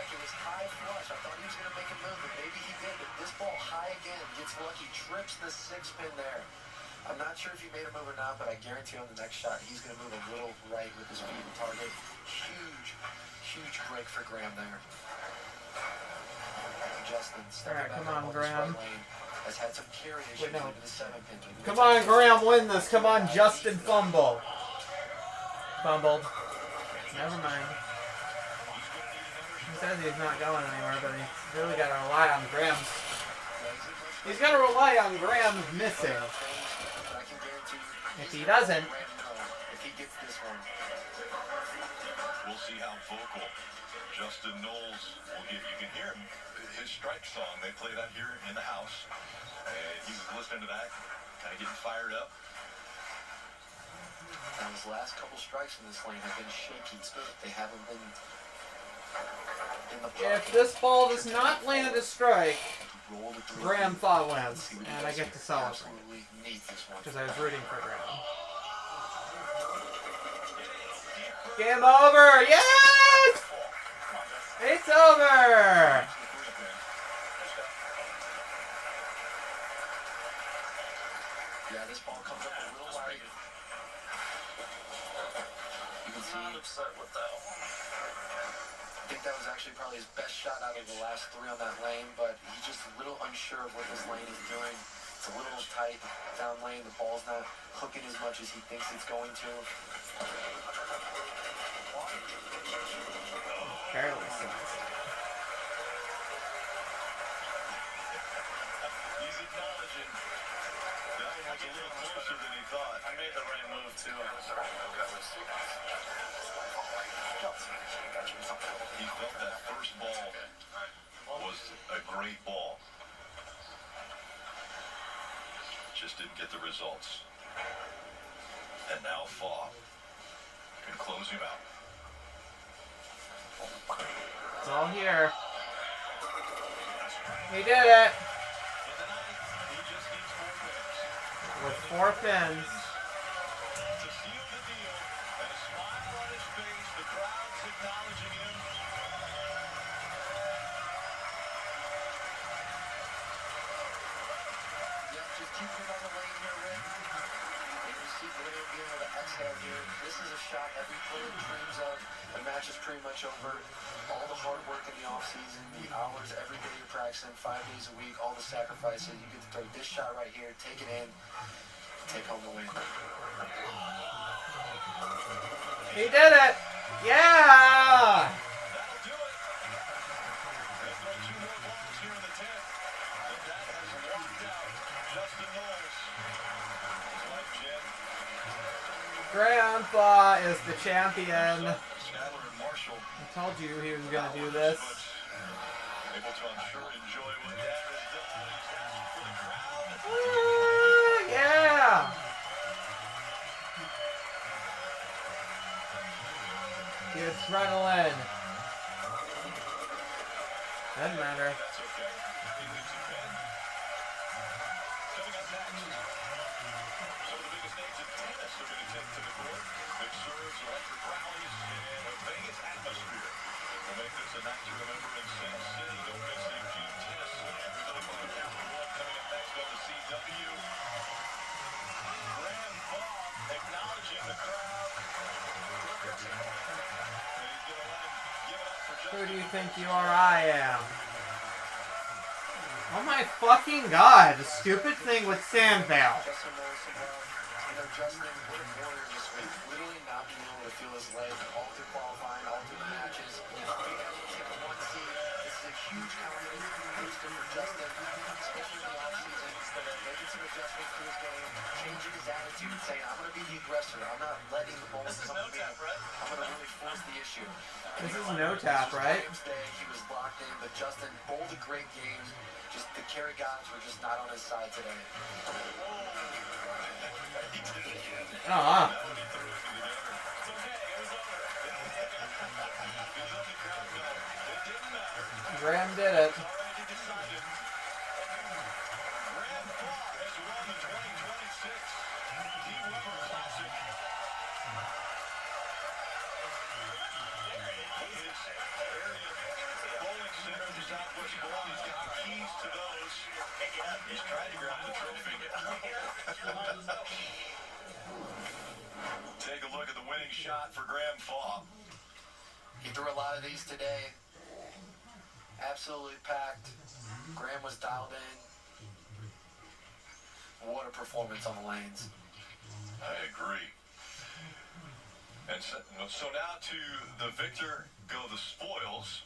It was high flush. I thought he was going to make a move, but maybe he did. But this ball high again, gets lucky, trips the 6-pin there. I'm not sure if he made a move or not, but I guarantee on the next shot, he's going to move a little right with his feet and target. Huge break for Graham there. Justin stepping back come on, Graham. Has had some carry issues no. into the 7-pin. Come on, Graham, win this. Come on, Justin, fumble. Fumbled. Never mind. He says he's not going anywhere, but he's really got to rely on Graham's. He's got to rely on Graham's missing. If he doesn't, if he gets this one, we'll see how vocal Justin Knowles will get. You can hear him, his strike song. They play that here in the house, and he was listening to that, kind of getting fired up. And his last couple strikes in this lane have been shaky. They haven't been in the pocket. If this ball does not land a strike, Graham Fa wins, and I get to celebrate because I was rooting for Graham. Game over! Yes! It's over! Yeah, this ball comes up a little wide. You can see. I'm upset with that one. I think that was actually probably his best shot out of the last 3 on that lane, but he's just a little unsure of what this lane is doing. It's a little tight down lane. The ball's not hooking as much as he thinks it's going to. Barely sized. He's acknowledging that was a little closer than he thought. I made the right move, too. He felt that first ball was a great ball. Just didn't get the results. And now Fa can close him out. It's all here. He did it! With 4 pins. exhale here. This is a shot every player dreams of. The match is pretty much over. All the hard work in the offseason, the hours every day you're practicing, 5 days a week, all the sacrifices. You get to throw this shot right here, take it in, take home the win. He did it! Yeah! That'll do it. They'll throw 2 more balls here in the 10th. And that has locked out Justin Knowles. His wife, Jen. Grandpa is the champion. Skyler and Marshall. I told you he was gonna do this. Able to, I'm sure, enjoy what Dad has done. He's asking for the crowd. Yeah! The adrenaline. Doesn't matter. That's okay. He leaves it bad. Coming up next, some of the biggest names in tennis are going to take to the court. Big serves, electric rallies, and a Vegas atmosphere. We'll make this a night to remember in Sin City. Don't miss the Eugene Tennis Slam. We'll count the one coming up next on the CW. Graham Ball acknowledging the crowd. Who do you think you are? I am. Oh my fucking god, the stupid thing with Sandvale. Justin Knowles, you know, Justin, what a warrior this week. Literally not being able to feel his leg all through qualifying, all through the matches. We have to take a 1 seed. This is a huge confidence booster for Justin, especially in the offseason. Making some adjustments to his game, changing his attitude, and saying, I'm going to be the aggressor. I'm not letting the ball come to me. I'm going to really force the issue. This is no tap, right? He was locked in, but Justin bowled a great game. Just the carry gods were just not on his side today. Graham did it. He's trying to grab the trophy. Take a look at the winning shot for Graham Fall. He threw a lot of these today. Absolutely packed. Graham was dialed in. What a performance on the lanes. I agree. And so now to the victor go the spoils.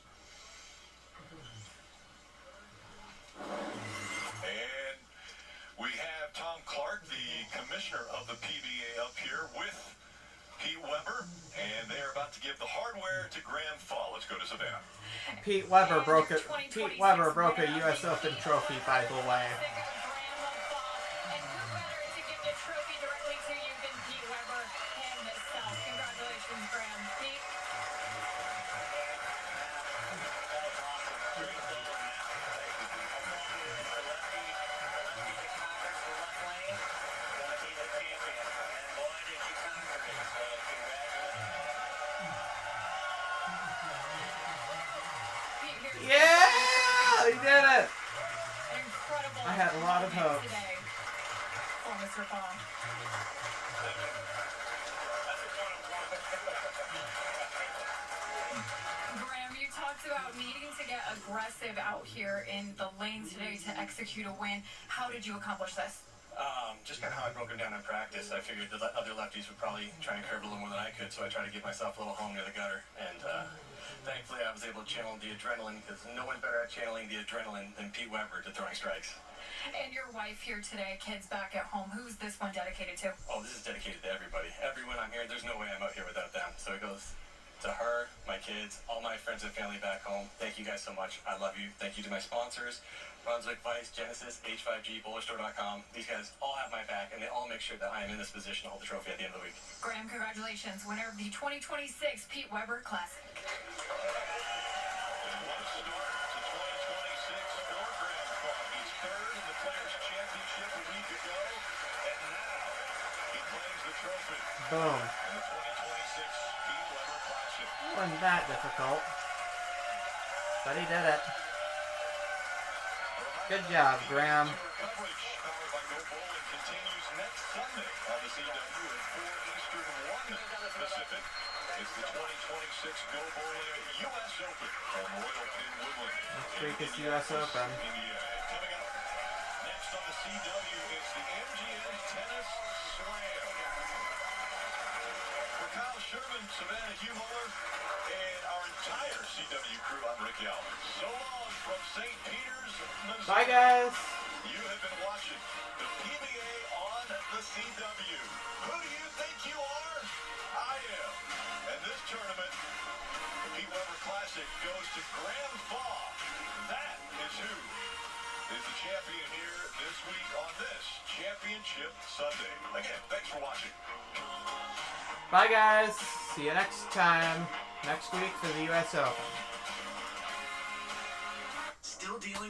And we have Tom Clark, the commissioner of the PBA, up here with Pete Weber, and they're about to give the hardware to Graham Fall. Let's go to Savannah. Pete Weber broke a U.S. Open trophy, by the way. Yeah, he did it. I had a lot of hope. Graham, you talked about needing to get aggressive out here in the lanes today to execute a win. How did you accomplish this? Just kind of how I broke him down in practice. I figured the other lefties would probably try and curve a little more than I could, so I tried to give myself a little home near the gutter. And thankfully, I was able to channel the adrenaline, because no one's better at channeling the adrenaline than Pete Weber to throwing strikes. And your wife here today, kids back at home. Who's this one dedicated to? Oh, this is dedicated to everybody. Everyone I'm here, there's no way I'm out here without them. So it goes to her, my kids, all my friends and family back home. Thank you guys so much. I love you. Thank you to my sponsors, Brunswick Vice, Genesis, H5G, BowlerStore.com. These guys all have my back, and they all make sure that I am in this position to hold the trophy at the end of the week. Graham, congratulations. Winner of the 2026 Pete Weber Classic. Boom. Wasn't that difficult. But he did it. Good job, Graham. Bowling continues next Sunday on the CW at 4 Eastern, 1 Pacific. It's the 2026 Go Bowling U.S. Open from Royal Pin Woodland. Let's break this U.S. Open. Indiana. Coming up next on the CW is the MGM Tennis Slam. For Kyle Sherman, Savannah Hugh Muller, and our entire CW crew, I'm Rick Allen. So long from St. Peter's, Missouri. Bye, guys. You have been watching the PBA on the CW. Who do you think you are? I am. And this tournament, the Pete Weber Classic, goes to Graham Thaw. That is who is the champion here this week on this Championship Sunday. Again, thanks for watching. Bye, guys. See you next time. Next week for the U.S. Open. Still dealing